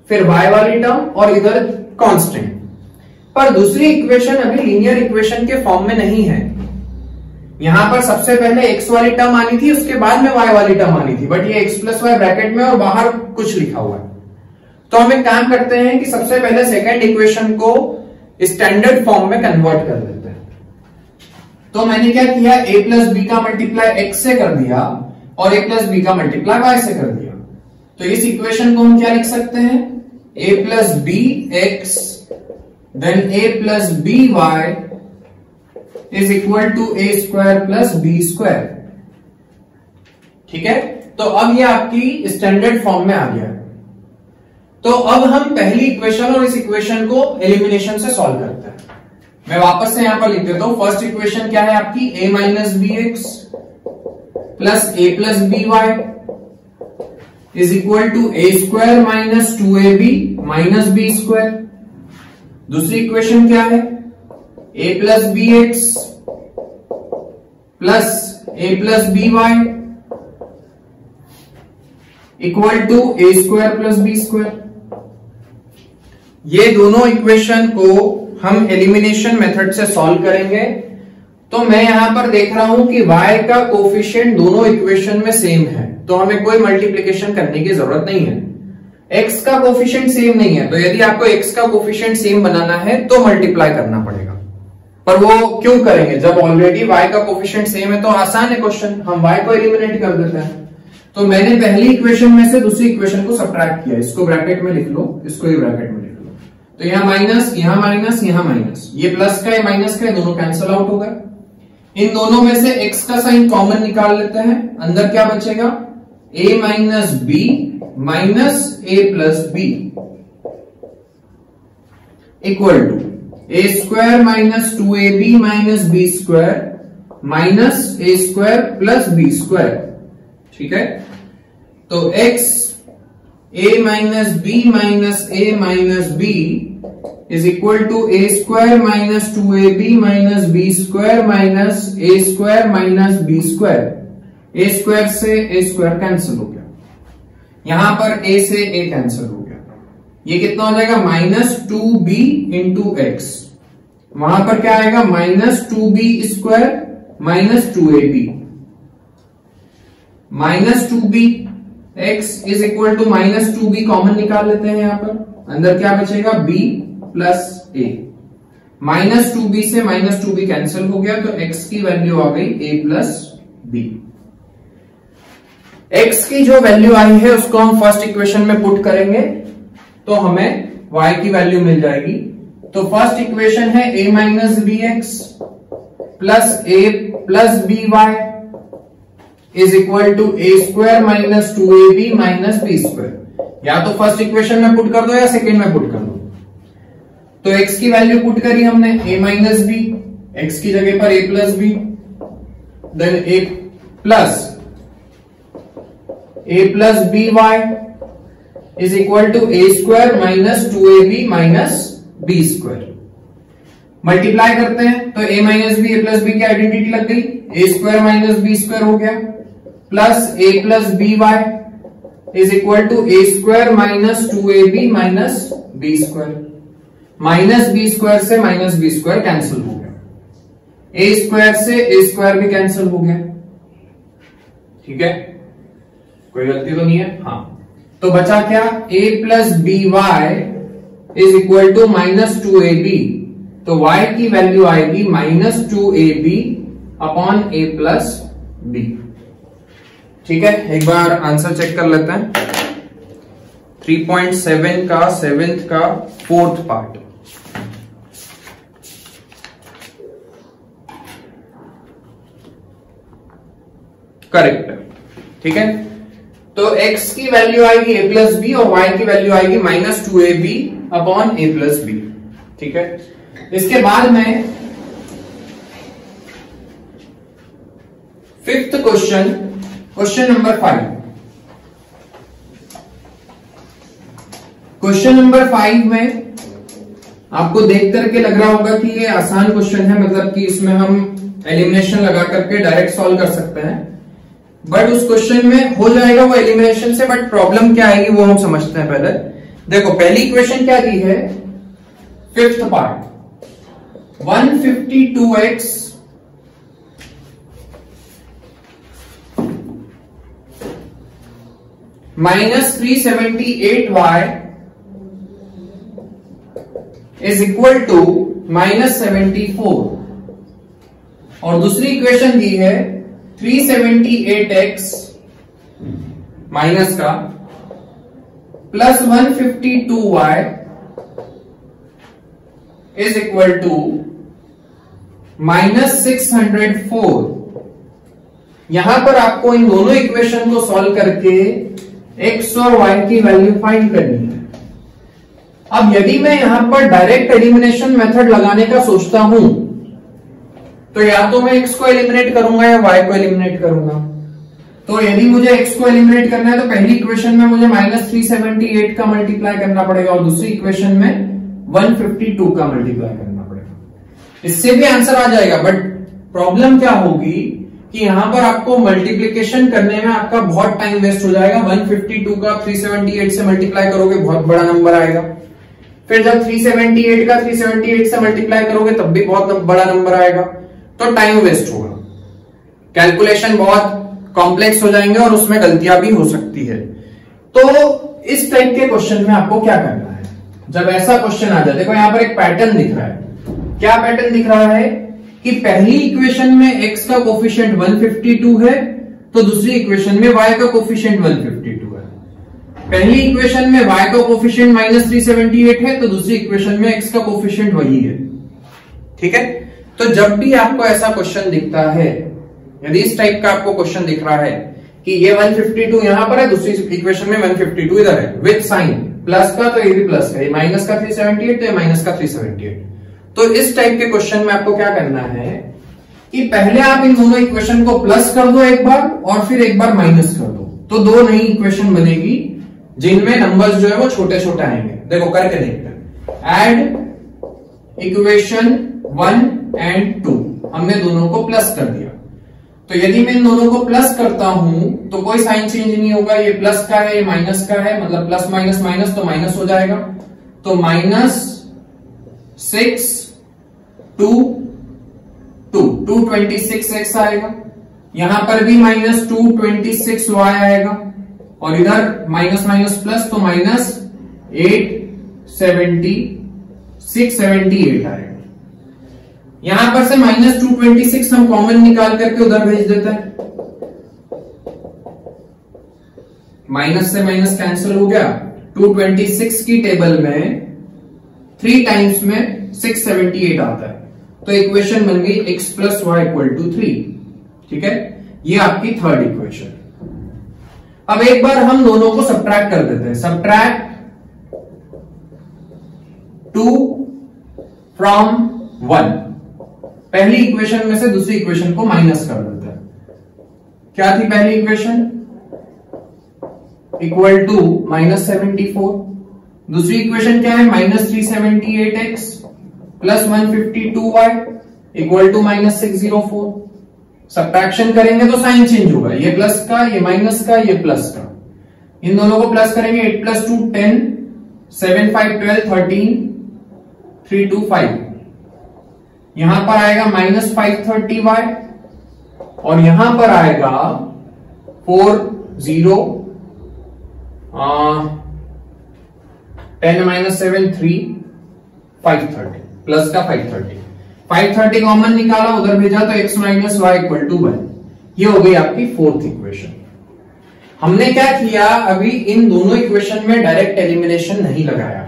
फिर y वाली टर्म और इधर कांस्टेंट। पर दूसरी इक्वेशन अभी लीनियर इक्वेशन के फॉर्म में नहीं है। यहां पर सबसे पहले x वाली टर्म आनी थी, उसके बाद में y वाली टर्म आनी थी, बट ये x प्लस वाई ब्रैकेट में और बाहर कुछ लिखा हुआ है। तो हम एक काम करते हैं कि सबसे पहले सेकेंड इक्वेशन को स्टैंडर्ड फॉर्म में कन्वर्ट कर देते हैं। तो मैंने क्या किया, a प्लस बी का मल्टीप्लाई x से कर दिया और a प्लस बी का मल्टीप्लाई y से कर दिया। तो इस इक्वेशन को हम क्या लिख सकते हैं, a plus B x then a plus B Y is equal to a square plus B square. ठीक है, तो अब ये आपकी स्टैंडर्ड फॉर्म में आ गया। तो अब हम पहली इक्वेशन और इस इक्वेशन को एलिमिनेशन से सॉल्व करते हैं। मैं वापस से यहां पर लिख देता हूं। फर्स्ट इक्वेशन क्या है आपकी, a minus B x plus a plus B Y is equal to a square minus 2ab minus B square. दूसरी इक्वेशन क्या है, a plus B x plus a plus B y equal to a square plus B square. ये दोनों equation को हम elimination method से solve करेंगे। तो मैं यहां पर देख रहा हूं कि y का कोफिशिएंट दोनों इक्वेशन में सेम है, तो हमें कोई मल्टीप्लिकेशन करने की जरूरत नहीं है। x का कोफिशिएंट सेम नहीं है, तो यदि आपको x का कोफिशिएंट सेम बनाना है तो मल्टीप्लाई करना पड़ेगा। पर वो क्यों करेंगे, जब ऑलरेडी y का कोफिशिएंट सेम है तो आसान है क्वेश्चन, हम y को एलिमिनेट कर देते हैं। तो मैंने पहली इक्वेशन में से दूसरी इक्वेशन को सब्ट्रैक्ट किया, इसको ब्रैकेट में लिख लो, इसको ही ब्रैकेट में लिख लो। तो यहाँ माइनस, यहाँ माइनस, यहाँ माइनस, ये प्लस का, ये माइनस का, ये दोनों कैंसिल आउट हो गए। इन दोनों में से x का साइन कॉमन निकाल लेते हैं, अंदर क्या बचेगा, a minus b minus a plus b equal to a square minus 2ab minus B square minus a square plus B square. ठीक है, तो x a minus b minus a minus b is equal to a square minus 2ab minus B square minus a square minus B square. a square से a square cancel हो गया, यहां पर a से a cancel हो गया। ये कितना हो जाएगा, माइनस 2b इंटू एक्स। वहां पर क्या आएगा, minus 2b square minus 2ab minus 2b x is equal to minus 2b common निकाल लेते हैं। यहां पर अंदर क्या बचेगा, b plus a। Minus 2b से माइनस 2b कैंसिल हो गया, तो x की वैल्यू आ गई a प्लस बी। x की जो वैल्यू आई है उसको हम फर्स्ट इक्वेशन में पुट करेंगे तो हमें y की वैल्यू मिल जाएगी। तो फर्स्ट इक्वेशन है a minus B x plus a plus B Y is equal to A square minus 2ab minus B square. या तो फर्स्ट इक्वेशन में पुट कर दो या सेकेंड में पुट कर दो। तो x की वैल्यू पुट करी हमने a माइनस बी, x की जगह पर a plus B, then a plus B Y is equal to A square minus 2ab minus B square. Multiply करते हैं तो a minus B A plus B की identity लग गई, A square minus B square हो गया, plus A plus B Y is equal to A square minus 2ab minus B square. Minus B square से minus B square cancel हो गया, ए square से ए square भी कैंसिल हो गया। ठीक है, कोई गलती तो नहीं है? हाँ, तो बचा क्या, a plus B Y is equal to minus 2ab। तो y की वैल्यू आएगी minus 2ab upon a plus B. ठीक है, एक बार आंसर चेक कर लेते हैं। 3.7 का 7th का 4th पार्ट। करेक्ट। ठीक है, तो x की वैल्यू आएगी a प्लस बी और y की वैल्यू आएगी minus 2ab upon a plus B. ठीक है, इसके बाद में 5th question, question number 5। Question number 5 में आपको देख करके लग रहा होगा कि ये आसान क्वेश्चन है, मतलब कि इसमें हम एलिमिनेशन लगा करके डायरेक्ट सॉल्व कर सकते हैं। बट उस क्वेश्चन में हो जाएगा वो एलिमिनेशन से, बट प्रॉब्लम क्या आएगी वो हम समझते हैं पहले। देखो, पहली इक्वेशन क्या दी है, 5th part, 152x minus 378y is equal to minus 74। और दूसरी इक्वेशन दी है 378x माइनस का plus 152y is equal to minus 604। यहां पर आपको इन दोनों इक्वेशन को सॉल्व करके x और y की वैल्यू फाइंड करनी है। अब यदि मैं यहां पर डायरेक्ट एलिमिनेशन मेथड लगाने का सोचता हूं तो या तो मैं x को एलिमिनेट करूंगा या y को एलिमिनेट करूंगा। तो यदि मुझे x को एलिमिनेट करना है तो पहली इक्वेशन में मुझे माइनस 378 का मल्टीप्लाई करना पड़ेगा और दूसरी इक्वेशन में 152 का मल्टीप्लाई करना पड़ेगा। इससे भी आंसर आ जाएगा, बट प्रॉब्लम क्या होगी कि यहां पर आपको मल्टीप्लीकेशन करने में आपका बहुत टाइम वेस्ट हो जाएगा। 152 का 378 से मल्टीप्लाई करोगे बहुत बड़ा नंबर आएगा, फिर जब 378 का 378 से मल्टीप्लाई करोगे तब भी बहुत बड़ा नंबर आएगा, तो टाइम वेस्ट होगा, कैलकुलेशन बहुत कॉम्प्लेक्स हो जाएंगे और उसमें गलतियां भी हो सकती है। तो इस टाइप के क्वेश्चन में आपको क्या करना है, जब ऐसा क्वेश्चन आ जाए, देखो यहां पर एक पैटर्न दिख रहा है। क्या पैटर्न दिख रहा है कि पहली इक्वेशन में x का कोफिशिएंट 152 है तो दूसरी इक्वेशन में y का कोफिशिएंट 152 है। पहली इक्वेशन में y का कोफिशिएंट माइनस 378 है तो दूसरी इक्वेशन में x का कोफिशिएंट वही है। ठीक है, तो जब भी आपको ऐसा क्वेश्चन दिखता है, यदि इस टाइप का आपको क्वेश्चन दिख रहा है कि ये 152 यहां पर है, दूसरी इक्वेशन में 152 इधर है विद साइन प्लस का, तो ये भी प्लस का, ये माइनस का 378 तो ये माइनस का 378। तो इस टाइप के क्वेश्चन में आपको क्या करना है कि पहले आप इन दोनों इक्वेशन को प्लस कर दो एक बार और फिर एक बार माइनस कर दो, तो दो नई इक्वेशन बनेगी जिनमें नंबर्स जो है वो छोटे छोटे आएंगे। देखो करके देखते हैं। एड इक्वेशन 1 एंड 2, हमने दोनों को प्लस कर दिया। तो यदि मैं इन दोनों को प्लस करता हूं तो कोई साइन चेंज नहीं होगा, ये प्लस का है ये माइनस का है, मतलब प्लस माइनस माइनस तो माइनस हो जाएगा। तो माइनस 6 2 226x आएगा, यहां पर भी माइनस 226y आएगा और इधर माइनस माइनस प्लस, तो माइनस 678 आएगा। यहां पर से माइनस 226 हम कॉमन निकाल करके उधर भेज देते हैं, माइनस से माइनस कैंसिल हो गया। 226 की टेबल में 3 टाइम्स में 678 आता है, तो इक्वेशन बन गई x plus Y equal to 3। ठीक है, ये आपकी थर्ड इक्वेशन। अब एक बार हम दोनों को सब्ट्रैक्ट कर देते हैं। Subtract 2 from 1। पहली इक्वेशन में से दूसरी इक्वेशन को माइनस कर देते हैं। क्या थी पहली इक्वेशन? Equal to -74। दूसरी इक्वेशन क्या है? -378x plus 152y equal to -604। Subtraction करेंगे तो साइन चेंज होगा, ये प्लस का, ये माइनस का, ये प्लस का। इन दोनों को प्लस करेंगे, 8 + 2 10, 7 5 12 13, 3 2 5। यहां पर आएगा -530y और यहां पर आएगा 4 0 10 - 7 3 530 प्लस का 530 कॉमन निकाला, उधर भेजा तो x - y इक्वल टू 1। ये हो गई आपकी फोर्थ इक्वेशन। हमने क्या किया, अभी इन दोनों इक्वेशन में डायरेक्ट एलिमिनेशन नहीं लगाया।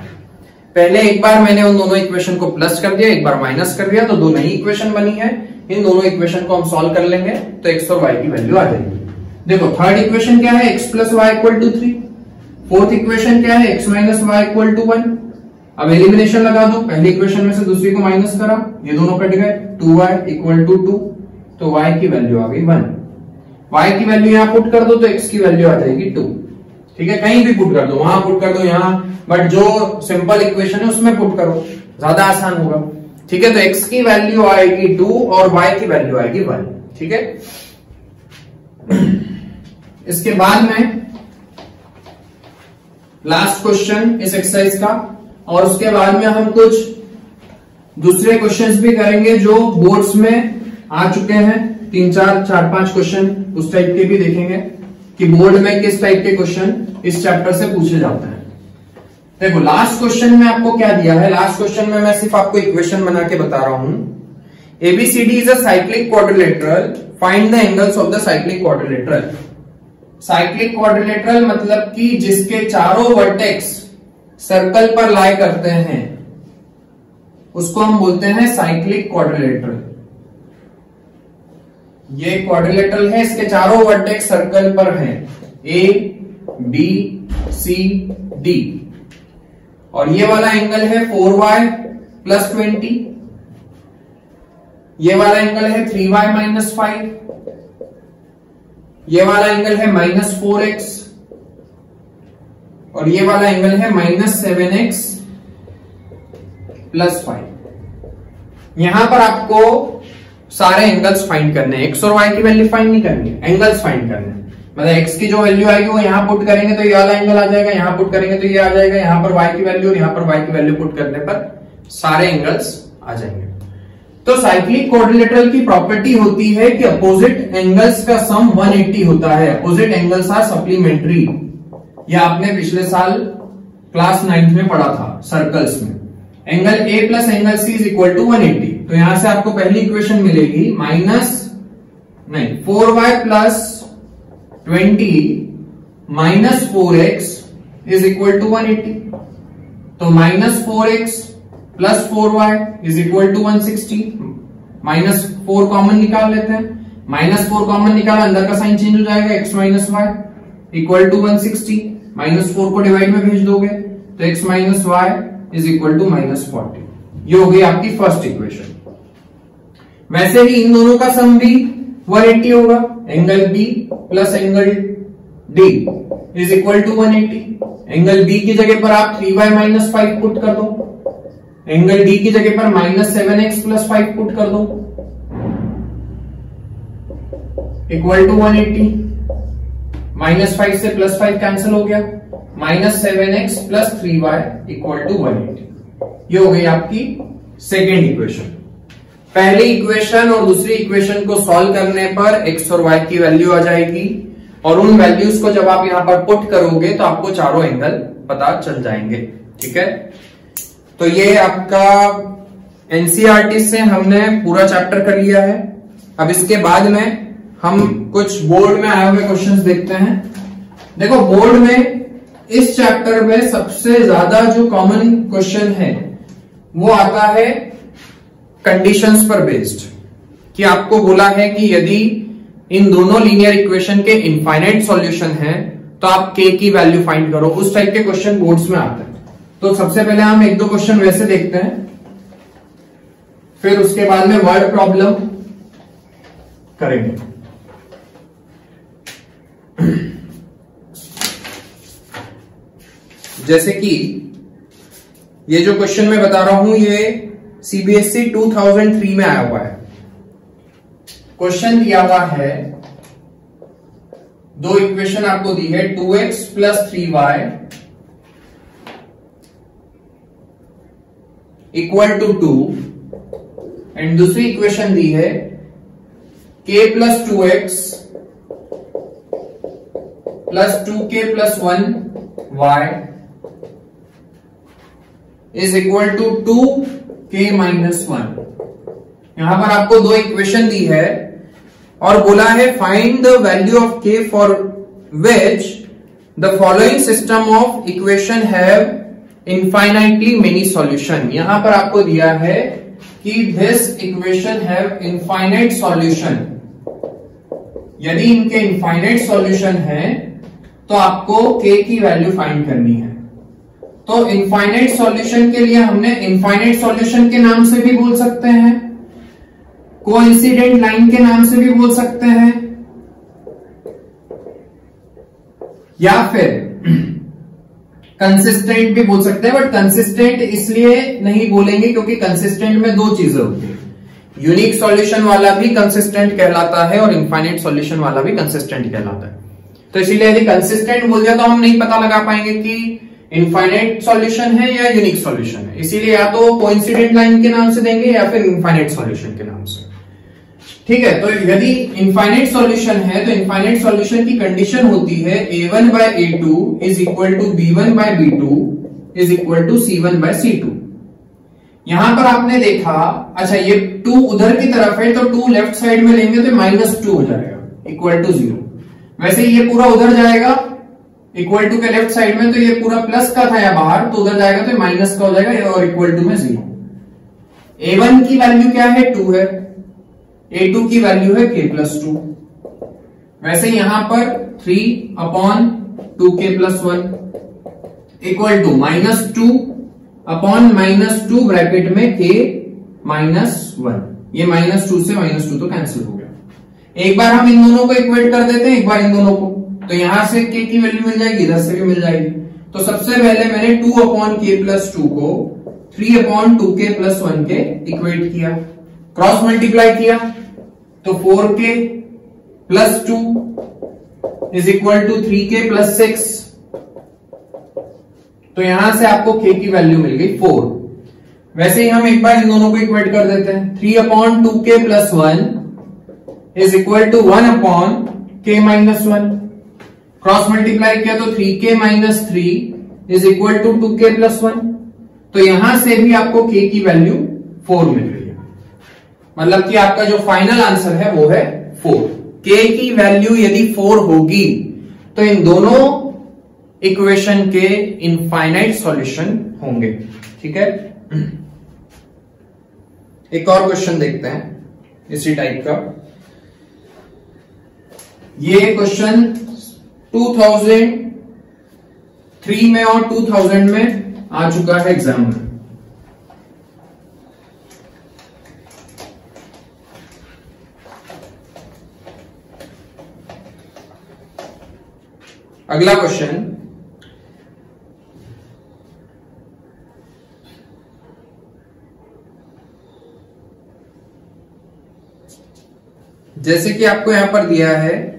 पहले एक बार मैंने उन दोनों इक्वेशन को प्लस कर दिया, एक बार माइनस कर दिया, तो दो नई इक्वेशन बनी है। इन दोनों इक्वेशन को हम सॉल्व कर लेंगे तो x और y की वैल्यू आ जाएगी। देखो थर्ड इक्वेशन क्या है? x plus Y equal to 3। Fourth equation क्या है? x - y equal to 1। अब एलिमिनेशन लगा दो, पहली इक्वेशन में से दूसरी को माइनस करा, ये दोनों कट गए, 2y इक्वल टू 2, तो y की वैल्यू आ गई 1। y की वैल्यू यहां पुट कर दो तो x की वैल्यू आ जाएगी 2। ठीक है, कहीं भी पुट कर दो, वहां पुट कर दो, यहां, बट जो सिंपल इक्वेशन है उसमें पुट करो, ज्यादा आसान होगा। ठीक है, तो x की वैल्यू आएगी 2 और y की वैल्यू आएगी 1। ठीक है, इसके बाद में लास्ट क्वेश्चन इस एक्सरसाइज का, और उसके बाद में हम कुछ दूसरे क्वेश्चंस भी करेंगे जो बोर्ड्स में आ चुके हैं। 3 4 5 क्वेश्चन उस टाइप के भी देखेंगे कि बोर्ड में किस टाइप के क्वेश्चन इस चैप्टर से पूछे जाते हैं। देखो लास्ट क्वेश्चन में आपको क्या दिया है? लास्ट क्वेश्चन में मैं सिर्फ आपको इक्वेशन बना के बता रहा हूं। ABCD is a cyclic quadrilateral, find the angles of the cyclic quadrilateral. Cyclic quadrilateral मतलब कि जिसके चारों वर्टेक्स सर्कल पर लाई करते हैं उसको हम बोलते हैं साइक्लिक क्वाड्रिलेटरल। ये क्वाड्रिलेटरल है, इसके चारों वर्टेक्स सर्कल पर हैं, A B C D, और ये वाला एंगल है 4y + 20, ये वाला एंगल है 3y - 5, ये वाला एंगल है -4x, और ये वाला एंगल है -7x + 5। यहां पर आपको सारे एंगल्स फाइंड करने हैं, x और y की वैल्यू फाइंड नहीं करनी है, एंगल्स फाइंड करने हैं। मतलब x की जो वैल्यू आएगी वो यहां पुट करेंगे तो ये वाला एंगल आ जाएगा, यहां पुट करेंगे तो ये आ जाएगा, यहां पर y की वैल्यू और यहां पर y की वैल्यू पुट करने पर सारे एंगल्स आ जाएंगे। तो साइक्लिक क्वाड्रिलेटरल की प्रॉपर्टी होती है कि अपोजिट एंगल्स का सम 180 होता है। Opposite angles are supplementary. यह आपने पिछले साल क्लास 9th में पढ़ा था सर्कल्स में। Angle A plus angle C is equal to 180। तो यहां से आपको पहली इक्वेशन मिलेगी 4y + 20 - 4x is equal to 180। तो -4x + 4y is equal to 160। -4 common निकाल लेते हैं, -4 कॉमन निकाला, अंदर का साइन चेंज हो जाएगा, x - y इक्वल टू 160। -4 को डिवाइड में भेज दोगे तो x - y is equal to -40। ये हो गई आपकी फर्स्ट इक्वेशन। वैसे ही इन दोनों का सम भी 180 होगा। Angle B plus angle D is equal to 180। Angle B की जगह पर आप 3y - 5 पुट कर दो, एंगल D की जगह पर -7x + 5 पुट कर दो, इक्वल टू 180। -5 से +5 कैंसिल हो गया, -7x + 3y इक्वल टू 180। ये हो गई आपकी सेकेंड इक्वेशन। पहली इक्वेशन और दूसरी इक्वेशन को सॉल्व करने पर x और y की वैल्यू आ जाएगी, और उन वैल्यूज को जब आप यहां पर पुट करोगे तो आपको चारों एंगल पता चल जाएंगे। ठीक है, तो ये आपका एनसीईआरटी से हमने पूरा चैप्टर कर लिया है। अब इसके बाद में हम कुछ बोर्ड में आए हुए क्वेश्चंस देखते हैं। देखो बोर्ड में इस चैप्टर में सबसे ज्यादा जो कॉमन क्वेश्चन है वो आता है कंडीशंस पर बेस्ड, कि आपको बोला है कि यदि इन दोनों लीनियर इक्वेशन के इनफाइनाइट सॉल्यूशन है तो आप k की वैल्यू फाइंड करो। उस टाइप के क्वेश्चन बोर्ड्स में आते हैं। तो सबसे पहले हम एक दो क्वेश्चन वैसे देखते हैं, फिर उसके बाद में वर्ड प्रॉब्लम करेंगे। जैसे कि ये जो क्वेश्चन मैं बता रहा हूं ये सीबीएसई 2003 में आया हुआ है। क्वेश्चन दिया हुआ है, दो इक्वेशन आपको दी है 2x plus 3y equal to 2 and दूसरी इक्वेशन दी है k plus 2x plus 2k plus 1y is equal to 2k minus 1। यहां पर आपको दो इक्वेशन दी है और बोला है find the value of k for which the following system of equation have infinitely many solution. यहां पर आपको दिया है कि this equation have infinite solution. यदि इनके इनफाइनाइट सॉल्यूशन है तो आपको k की वैल्यू फाइंड करनी है। तो इनफाइनाइट सॉल्यूशन के लिए हमने इनफाइनाइट सॉल्यूशन के नाम से भी बोल सकते हैं, कोइंसिडेंट लाइन के नाम से भी बोल सकते हैं, या फिर कंसिस्टेंट भी बोल सकते हैं। बट कंसिस्टेंट इसलिए नहीं बोलेंगे क्योंकि कंसिस्टेंट में दो चीजें होती है, यूनिक सॉल्यूशन वाला भी कंसिस्टेंट कहलाता है और इनफाइनाइट सॉल्यूशन वाला भी कंसिस्टेंट कहलाता है। तो इसीलिए यदि कंसिस्टेंट बोल दिया तो हम नहीं पता लगा पाएंगे कि इनफाइनाइट सॉल्यूशन है या यूनिक सॉल्यूशन है। इसीलिए या तो कोइंसिडेंट लाइन के नाम से देंगे या फिर इनफाइनाइट सॉल्यूशन के नाम से। ठीक है, तो यदि इनफाइनाइट सॉल्यूशन है तो इनफाइनाइट सॉल्यूशन की कंडीशन होती है a1 by a2 is equal to b1 by b2 is equal to c1 by c2। यहां पर आपने देखा, अच्छा ये 2 उधर की तरफ है तो 2 लेफ्ट साइड में लेंगे तो -2 हो जाएगा इक्वल टू 0। वैसे ये पूरा उधर जाएगा इक्वल टू के लेफ्ट साइड में, तो ये पूरा प्लस का था या बाहर, तो उधर जाएगा तो माइनस का हो जाएगा और इक्वल टू में 0। a1 की वैल्यू क्या है 2 है, a2 की वैल्यू है k प्लस 2। वैसे यहां पर 3 upon 2k plus 1 equal to -2 upon -2 bracket में k माइनस 1। ये -2 से -2 तो कैंसिल हो गया। एक बार हम इन दोनों को इक्वेट कर देते हैं, एक बार इन दोनों को, तो यहां से k की वैल्यू मिल जाएगी, इधर से भी मिल जाएगी। तो सबसे पहले मैंने 2 अपॉन k प्लस 2 को 3 अपॉन 2k प्लस 1 के इक्वेट किया, क्रॉस मल्टीप्लाई किया तो 4k plus 2 is equal to 3k plus 6। तो यहां से आपको k की वैल्यू मिल गई 4। वैसे ही हम एक बार इन दोनों को इक्वेट कर देते हैं, 3 upon 2k plus 1 is equal to 1 upon k minus 1। Cross multiply किया तो 3k minus 3 is equal to 2k plus 1। तो यहां से भी आपको k की वैल्यू 4 मिल रही है, मतलब कि आपका जो फाइनल आंसर है वो है 4। k की वैल्यू यदि 4 होगी तो इन दोनों इक्वेशन के इनफाइनाइट सॉल्यूशन होंगे। ठीक है, एक और क्वेश्चन देखते हैं इसी टाइप का। ये क्वेश्चन 2003 में और 2000 में आ चुका है एग्जाम में। अगला क्वेश्चन, जैसे कि आपको यहां पर दिया है,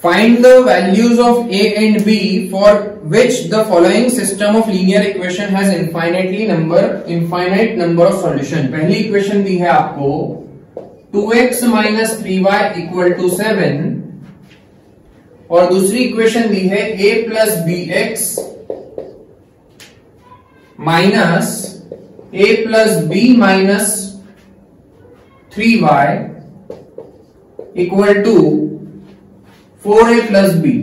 find the values of a and b for which the following system of linear equation has infinite number of solution. पहली इक्वेशन दी है आपको 2x minus 3y equal to 7 और दूसरी इक्वेशन दी है a plus B X minus a plus B minus 3y equal to 4a plus B.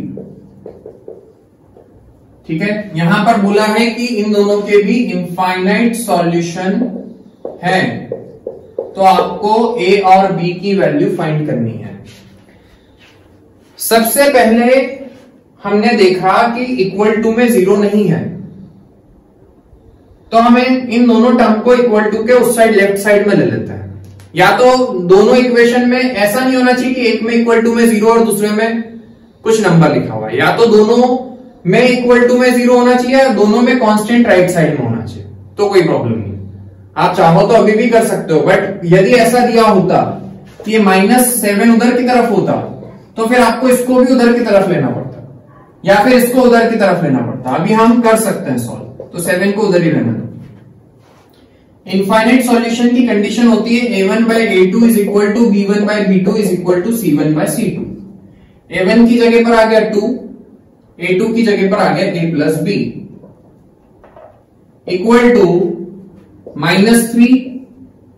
ठीक है, यहां पर बोला है कि इन दोनों के भी इनफाइनाइट सॉल्यूशन है, तो आपको a और b की वैल्यू फाइंड करनी है। सबसे पहले हमने देखा कि इक्वल टू में 0 नहीं है, तो हमें इन दोनों टर्म को इक्वल टू के उस साइड लेफ्ट साइड में ले लेते हैं। या तो दोनों इक्वेशन में ऐसा नहीं होना चाहिए कि एक में इक्वल टू में 0 और दूसरे में कुछ नंबर लिखा हुआ है, या तो दोनों में इक्वल टू में 0 होना चाहिए या दोनों में कांस्टेंट राइट साइड में होना चाहिए, तो कोई प्रॉब्लम नहीं। आप चाहो तो अभी भी कर सकते हो, बट यदि ऐसा दिया होता कि ये -7 उधर की तरफ होता, तो फिर आपको इसको भी उधर की तरफ लेना पड़ता या फिर इसको उधर की तरफ लेना पड़ता। अभी हम कर सकते हैं सॉल्व, तो 7 को उधर ही लेना दो। इनफाइनाइट सॉल्यूशन की कंडीशन होती है a1/a2 is equal to b1/b2 is equal to c1/c2। a1 की जगह पर आ गया 2, a2 की जगह पर आ गया a plus b, equal to -3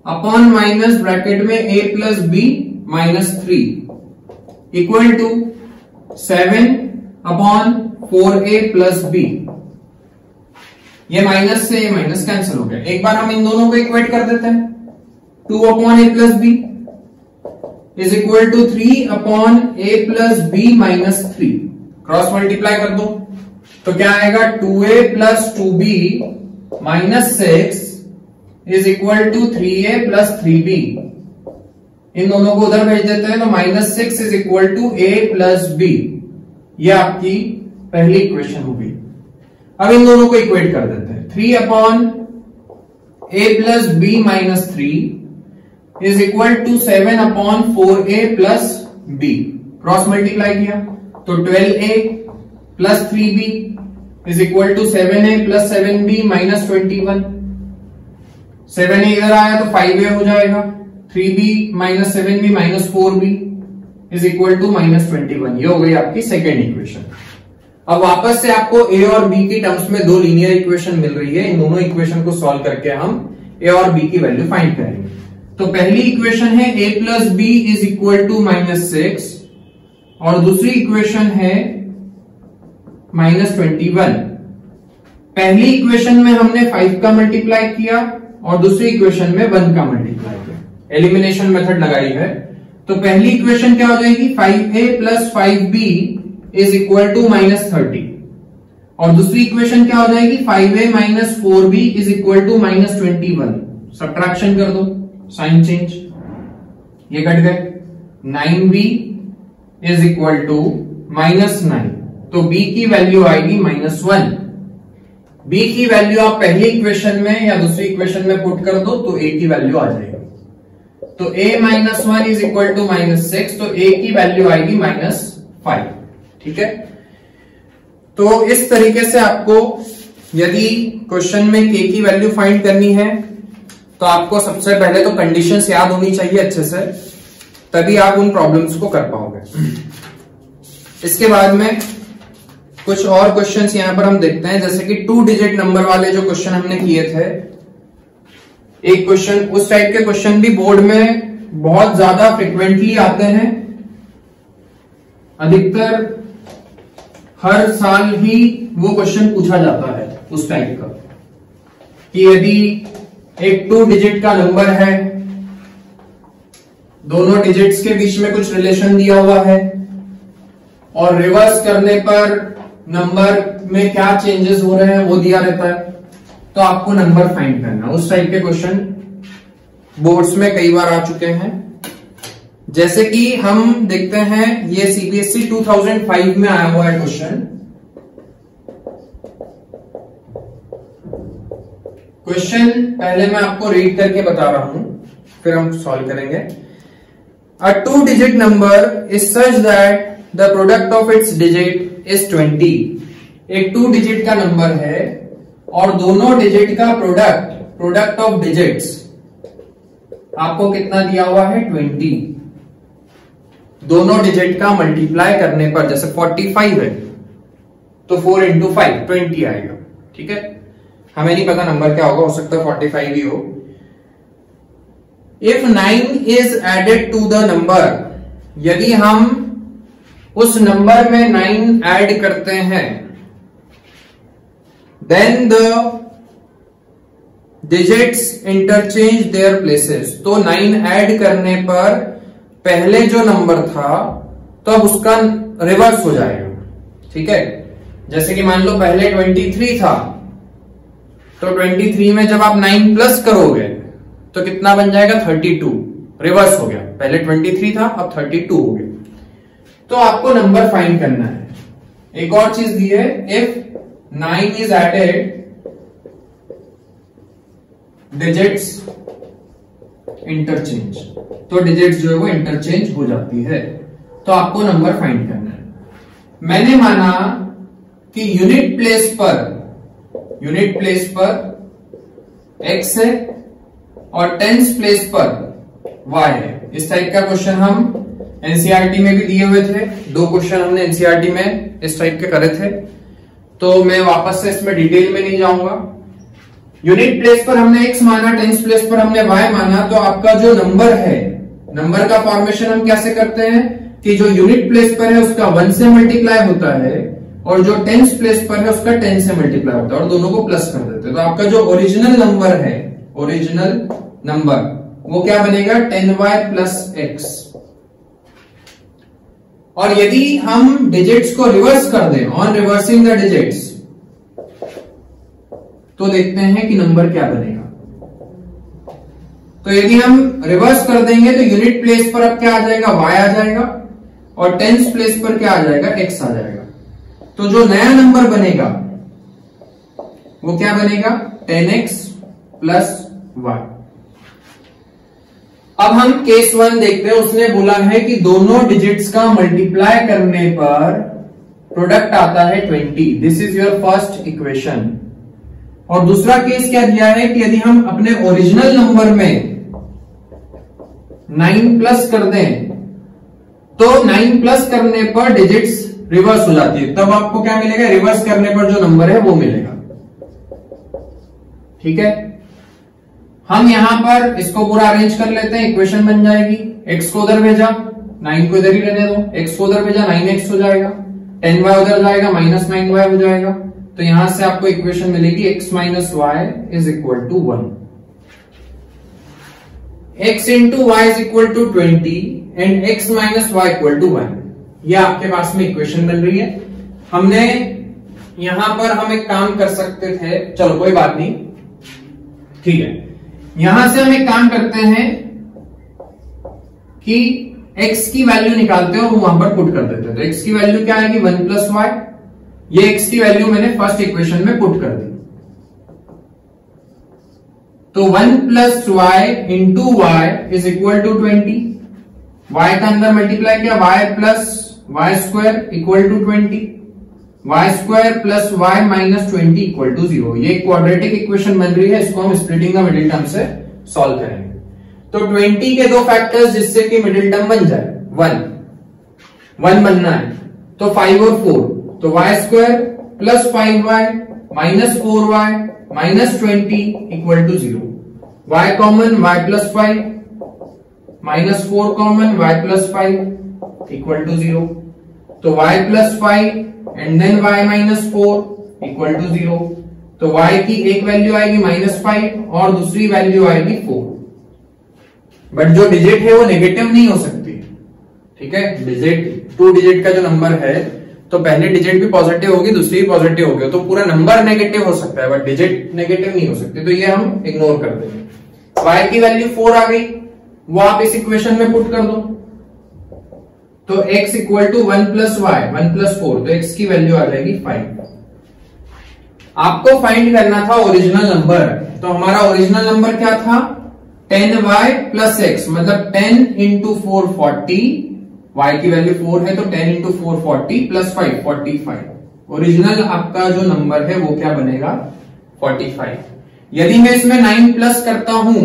upon minus bracket में a plus b -3 equal to 7 upon 4a plus b। ये माइनस से ये माइनस कैंसिल हो गया। एक बार हम इन दोनों को इक्वेट कर देते हैं। 2 upon a plus b is equal to 3 upon a plus b -3। Cross multiply कर दो तो क्या आएगा, 2a plus 2b -6 is equal to 3a plus 3b। इन दोनों को उधर भेज देते हैं तो -6 is equal to a plus b। ये आपकी पहली इक्वेशन होगी। अब इन दोनों को इक्वेट कर देते हैं। 3 upon a plus b -3 is equal to 7 upon 4a plus b। Cross multiply किया तो 12a plus 3b is equal to 7a plus 7b -21। 7a इधर आया तो 5a हो जाएगा, 3b minus 7b minus 4b is equal to -21। ये हो गई आपकी सेकेंड इक्वेशन। अब वापस से आपको a और b की टर्म्स में दो लीनियर इक्वेशन मिल रही है। इन दोनों इक्वेशन को सॉल्व करके हम a और b की वैल्यू फाइंड करेंगे। तो पहली इक्वेशन है a plus b is equal to -6 और दूसरी इक्वेशन है -21। पहली इक्वेशन में हमने 5 का मल्टीप्लाई किया और दूसरी इक्वेशन में 1 का मल्टीप्लाई किया, एलिमिनेशन मेथड लगाई है। तो पहली इक्वेशन क्या हो जाएगी, 5a plus 5b is equal to -30 और दूसरी इक्वेशन क्या हो जाएगी, 5a minus 4b is equal to -21। Subtraction कर दो, साइन चेंज, ये कट गए। 9b इज इक्वल टू -9, तो b की वैल्यू आएगी -1। b की वैल्यू आप पहली इक्वेशन में या दूसरी इक्वेशन में पुट कर दो तो a की वैल्यू आ जाएगी। तो a -1 इज इक्वल टू -6, तो a की वैल्यू आएगी -5। ठीक है, तो इस तरीके से आपको यदि क्वेश्चन में k की वैल्यू फाइंड करनी है तो आपको सबसे पहले तो कंडीशंस याद होनी चाहिए अच्छे से, तभी आप उन प्रॉब्लम्स को कर पाओगे। इसके बाद में कुछ और क्वेश्चंस यहां पर हम देखते हैं, जैसे कि 2 डिजिट नंबर वाले जो क्वेश्चन हमने किए थे। एक क्वेश्चन, उस टाइप के क्वेश्चन भी बोर्ड में बहुत ज्यादा फ्रिक्वेंटली आते हैं, अधिकतर हर साल ही वो क्वेश्चन पूछा जाता है उस टाइप का, कि यदि एक 2 डिजिट का नंबर है, दोनों डिजिट्स के बीच में कुछ रिलेशन दिया हुआ है और रिवर्स करने पर नंबर में क्या चेंजेस हो रहे हैं वो दिया रहता है, तो आपको नंबर फाइंड करना। उस टाइप के क्वेश्चन बोर्ड्स में कई बार आ चुके हैं। जैसे कि हम देखते हैं, ये सीबीएसई 2005 में आया हुआ है क्वेश्चन। क्वेश्चन पहले मैं आपको रीड करके बता रहा हूं, फिर हम सॉल्व करेंगे। अ 2 digit number is such that the product of its digit is 20। एक 2 डिजिट का नंबर है और दोनों डिजिट का प्रोडक्ट ऑफ डिजिट्स आपको कितना दिया हुआ है, 20। दोनों डिजिट का मल्टीप्लाई करने पर, जैसे 45 है तो 4 इंटू 5 20 आएगा। ठीक है, हमें नहीं पता नंबर क्या होगा, हो सकता है 45 ही हो। If 9 is added to the number, यदि हम उस नंबर में 9 ऐड करते हैं, then the digits interchange their places. तो 9 ऐड करने पर पहले जो नंबर था तो अब उसका रिवर्स हो जाएगा। ठीक है, जैसे कि मान लो पहले 23 था, तो 23 में जब आप 9 प्लस करोगे तो कितना बन जाएगा? 32। रिवर्स हो गया, पहले 23 था अब 32 हो गया। तो आपको नंबर फाइंड करना है। एक और चीज दी है, if 9 is added digits interchange, तो डिजिट्स जो है वो इंटरचेंज हो जाती है। तो आपको नंबर फाइंड करना है। मैंने माना कि यूनिट प्लेस पर x है और टेंस प्लेस पर y है। इस टाइप का क्वेश्चन हम एनसीईआरटी में भी दिए हुए थे। 2 क्वेश्चन हमने एनसीईआरटी में इस टाइप के करे थे, तो मैं वापस से इसमें डिटेल में नहीं जाऊंगा। यूनिट प्लेस पर हमने x माना, टेंस प्लेस पर हमने y माना, तो आपका जो नंबर है, नंबर का फॉर्मेशन हम कैसे करते हैं कि जो यूनिट प्लेस पर है उसका 1 से मल्टीप्लाई होता है और जो टेंस प्लेस पर है उसका 10 से मल्टीप्लाई होता है और दोनों को प्लस कर देते हैं। तो आपका जो ओरिजिनल नंबर है, ओरिजिनल नंबर वो क्या बनेगा? 10y plus x। और यदि हम डिजिट्स को रिवर्स कर दें, ऑन रिवर्सिंग द डिजिट्स, तो देखते हैं कि नंबर क्या बनेगा। तो यदि हम रिवर्स कर देंगे तो यूनिट प्लेस पर अब क्या आ जाएगा? y आ जाएगा और टेंस प्लेस पर क्या आ जाएगा? x आ जाएगा। तो जो नया नंबर बनेगा वो क्या बनेगा? 10x plus y। अब हम केस 1 देखते हैं। उसने बोला है कि दोनों डिजिट्स का मल्टीप्लाई करने पर प्रोडक्ट आता है 20। This is your first equation. और दूसरा केस क्या दिया है कि यदि हम अपने ओरिजिनल नंबर में 9 प्लस कर दें तो 9 प्लस करने पर डिजिट्स रिवर्स हो जाती है, तब आपको क्या मिलेगा? रिवर्स करने पर जो नंबर है वो मिलेगा। ठीक है, हम यहां पर इसको पूरा अरेंज कर लेते हैं। इक्वेशन बन जाएगी, x को उधर भेजा, 9 को इधर ही रहने दो, x को उधर भेजा 9x हो जाएगा, 10y उधर जाएगा, माइनस 9y हो जाएगा। तो यहां से आपको इक्वेशन मिलेगी x minus Y is equal to 1। x into Y is equal to 20 and x minus Y equal to 1। ये आपके पास में इक्वेशन बन रही है। हमने यहां पर हम एक काम कर सकते थे, चलो कोई बात नहीं, ठीक है। यहां से हम एक काम करते हैं कि x की वैल्यू निकालते हैं और वहां पर पुट कर देते हैं। तो x की वैल्यू क्या आएगी? 1 प्लस वाई। ये x की वैल्यू मैंने फर्स्ट इक्वेशन में पुट कर दी। तो 1 plus Y into Y is equal to 20। y का अंदर मल्टीप्लाई किया, y plus Y square equal to 20, Y square plus Y minus 20 equal to 0। ये क्वाड्रेटिक इक्वेशन बन रही है। इसको हम स्प्लिटिंग द मिडिल टर्म से सॉल्व करेंगे। तो 20 के 2 फैक्टर्स जिससे कि मिडिल टर्म बन जाए 1 बनना है, तो 5 और 4, तो Y square plus 5y minus 4y minus 20 equal to 0। y common, y plus 5 minus 4 common, y plus 5 equal to 0। तो y plus 5 and then y minus 4 equal to 0। तो y की एक वैल्यू आएगी -5 और दूसरी वैल्यू आएगी 4। बट जो digit है वो नेगेटिव नहीं हो सकती। ठीक है, डिजिट 2 डिजिट का जो नंबर है तो पहली डिजिट भी पॉजिटिव होगी, दूसरी भी पॉजिटिव होगी, तो पूरा नंबर नेगेटिव हो सकता है बट डिजिट नेगेटिव नहीं हो सकती। तो ये हम इग्नोर कर देंगे। y की वैल्यू 4 आ गई, वो आप इस इक्वेशन में पुट कर दो। तो x equal to 1 plus Y, 1 plus 4, तो x की वैल्यू आ जाएगी 5। आपको फाइंड करना था ओरिजिनल नंबर। तो हमारा ओरिजिनल नंबर क्या था? 10y प्लस x, मतलब 10 इंटू 4 40, y की वैल्यू 4 है तो 10 इंटू 4 40 प्लस 5 45। ओरिजिनल आपका जो नंबर है वो क्या बनेगा? 45। यदि मैं इसमें 9 प्लस करता हूं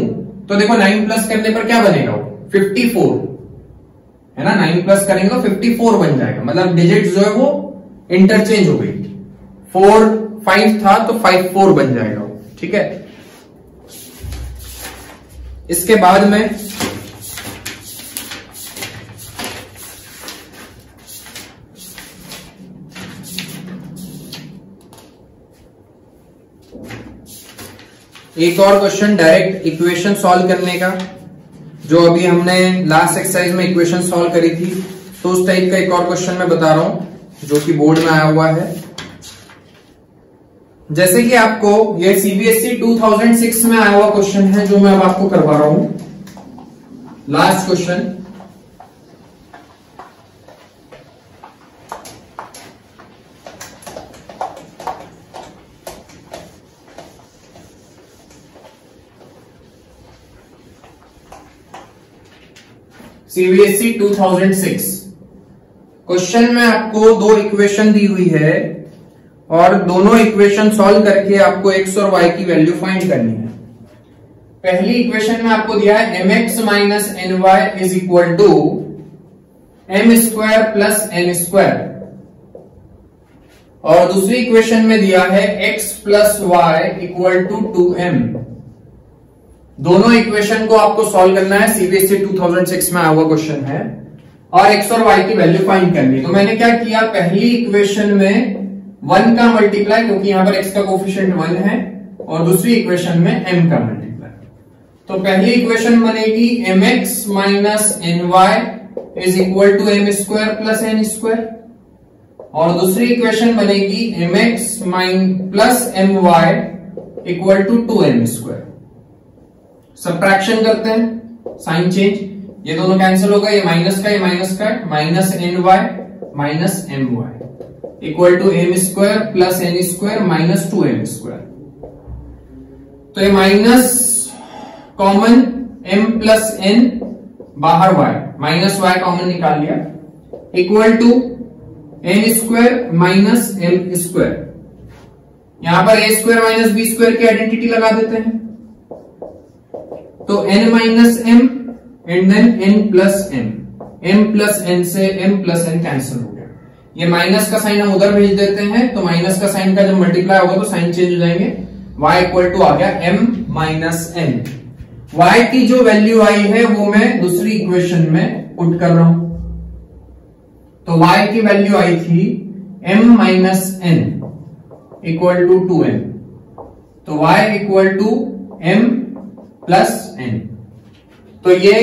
तो देखो 9 प्लस करने पर क्या बनेगा? 54 है ना। 9 प्लस करेंगे तो 54 बन जाएगा, मतलब डिजिट जो है वो इंटरचेंज हो गई। 4 5 था तो 5 4 बन जाएगा। ठीक है, इसके बाद में एक और क्वेश्चन डायरेक्ट इक्वेशन सॉल्व करने का, जो अभी हमने लास्ट एक्सरसाइज में इक्वेशन सॉल्व करी थी, तो उस टाइप का एक और क्वेश्चन मैं बता रहा हूं जो कि बोर्ड में आया हुआ है। जैसे कि आपको ये सीबीएसई 2006 में आया हुआ क्वेश्चन है जो मैं अब आपको करवा रहा हूं। लास्ट क्वेश्चन, सीबीएसई 2006 क्वेश्चन में आपको दो इक्वेशन दी हुई है और दोनों इक्वेशन सॉल्व करके आपको एक्स और वाई की वैल्यू फाइंड करनी है। पहली इक्वेशन में आपको दिया है mx minus N Y is equal to M square plus N square, और दूसरी इक्वेशन में दिया है x plus Y equal to 2m। दोनों इक्वेशन को आपको सॉल्व करना है, सीबीएसई 2006 में आया हुआ क्वेश्चन है, और x और y की वैल्यू फाइंड करनी है। तो मैंने क्या किया, पहली इक्वेशन में 1 का मल्टीप्लाई, क्योंकि यहां पर x का कोफिशिएंट 1 है, और दूसरी इक्वेशन में m का मल्टीप्लाई। तो पहली इक्वेशन बनेगी mx minus N Y is equal to M square plus N square, और दूसरी इक्वेशन बनेगी mx plus M Y equal to 2m square. Subtraction करते हैं, साइन चेंज, ये दोनों कैंसिल हो गए, ये माइनस का, ये माइनस का, minus N Y minus M Y equal to M square plus N square minus 2m square. तो ये minus common m plus n, बाहर y, माइनस y कॉमन निकाल लिया, equal to n square minus m square. यहां पर a square minus b square की identity लगा देते हैं, तो n minus m and then n plus n, m plus n से m प्लस n कैंसिल हो गया। ये माइनस का साइन हम उधर भेज देते हैं, तो माइनस का साइन का जब मल्टीप्लाई होगा तो साइन चेंज हो जाएंगे, y इक्वल टू आ गया m माइनस n। y की जो वैल्यू आई है वो मैं दूसरी इक्वेशन में पुट कर रहा हूं, तो y की वैल्यू आई थी m minus n equal to 2m, तो y equal to m plus n। तो ये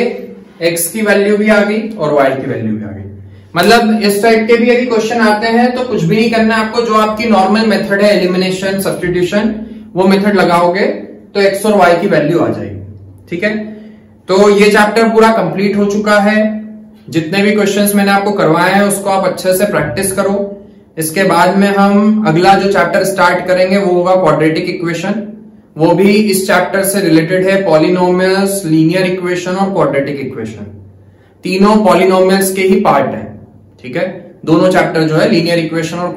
x की वैल्यू भी आ गई और y की वैल्यू भी आ गई। मतलब इस टाइप के भी यदि क्वेश्चन आते हैं तो कुछ भी नहीं करना आपको, जो आपकी नॉर्मल मेथड है एलिमिनेशन सब्स्टिट्यूशन, वो मेथड लगाओगे तो x और y की वैल्यू आ जाएगी। ठीक है, तो ये चैप्टर पूरा कंप्लीट हो चुका है। जितने भी क्वेश्चंस मैंने आपको करवाए हैं उसको आप अच्छे से प्रैक्टिस करो। इसके बाद में हम अगला जो चैप्टर स्टार्ट करेंगे वो होगा क्वाड्रेटिक इक्वेशन, वो भी इस चैप्टर से रिलेटेड है। पॉलिनोमियल्स, लीनियर इक्वेशन और क्वाड्रेटिक इक्वेशन, तीनों पॉलिनोमियल्स के ही पार्ट है। ठीक है, दोनों चैप्टर जो है लीनियर इक्वेशन और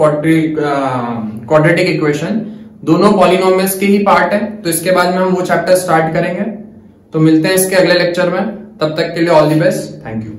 क्वाड्रेटिक इक्वेशन दोनों पॉलिनोमियल्स के ही पार्ट है। तो इसके बाद में हम वो चैप्टर स्टार्ट करेंगे। तो मिलते हैं इसके अगले लेक्चर में, तब तक के लिए all the best, thank you.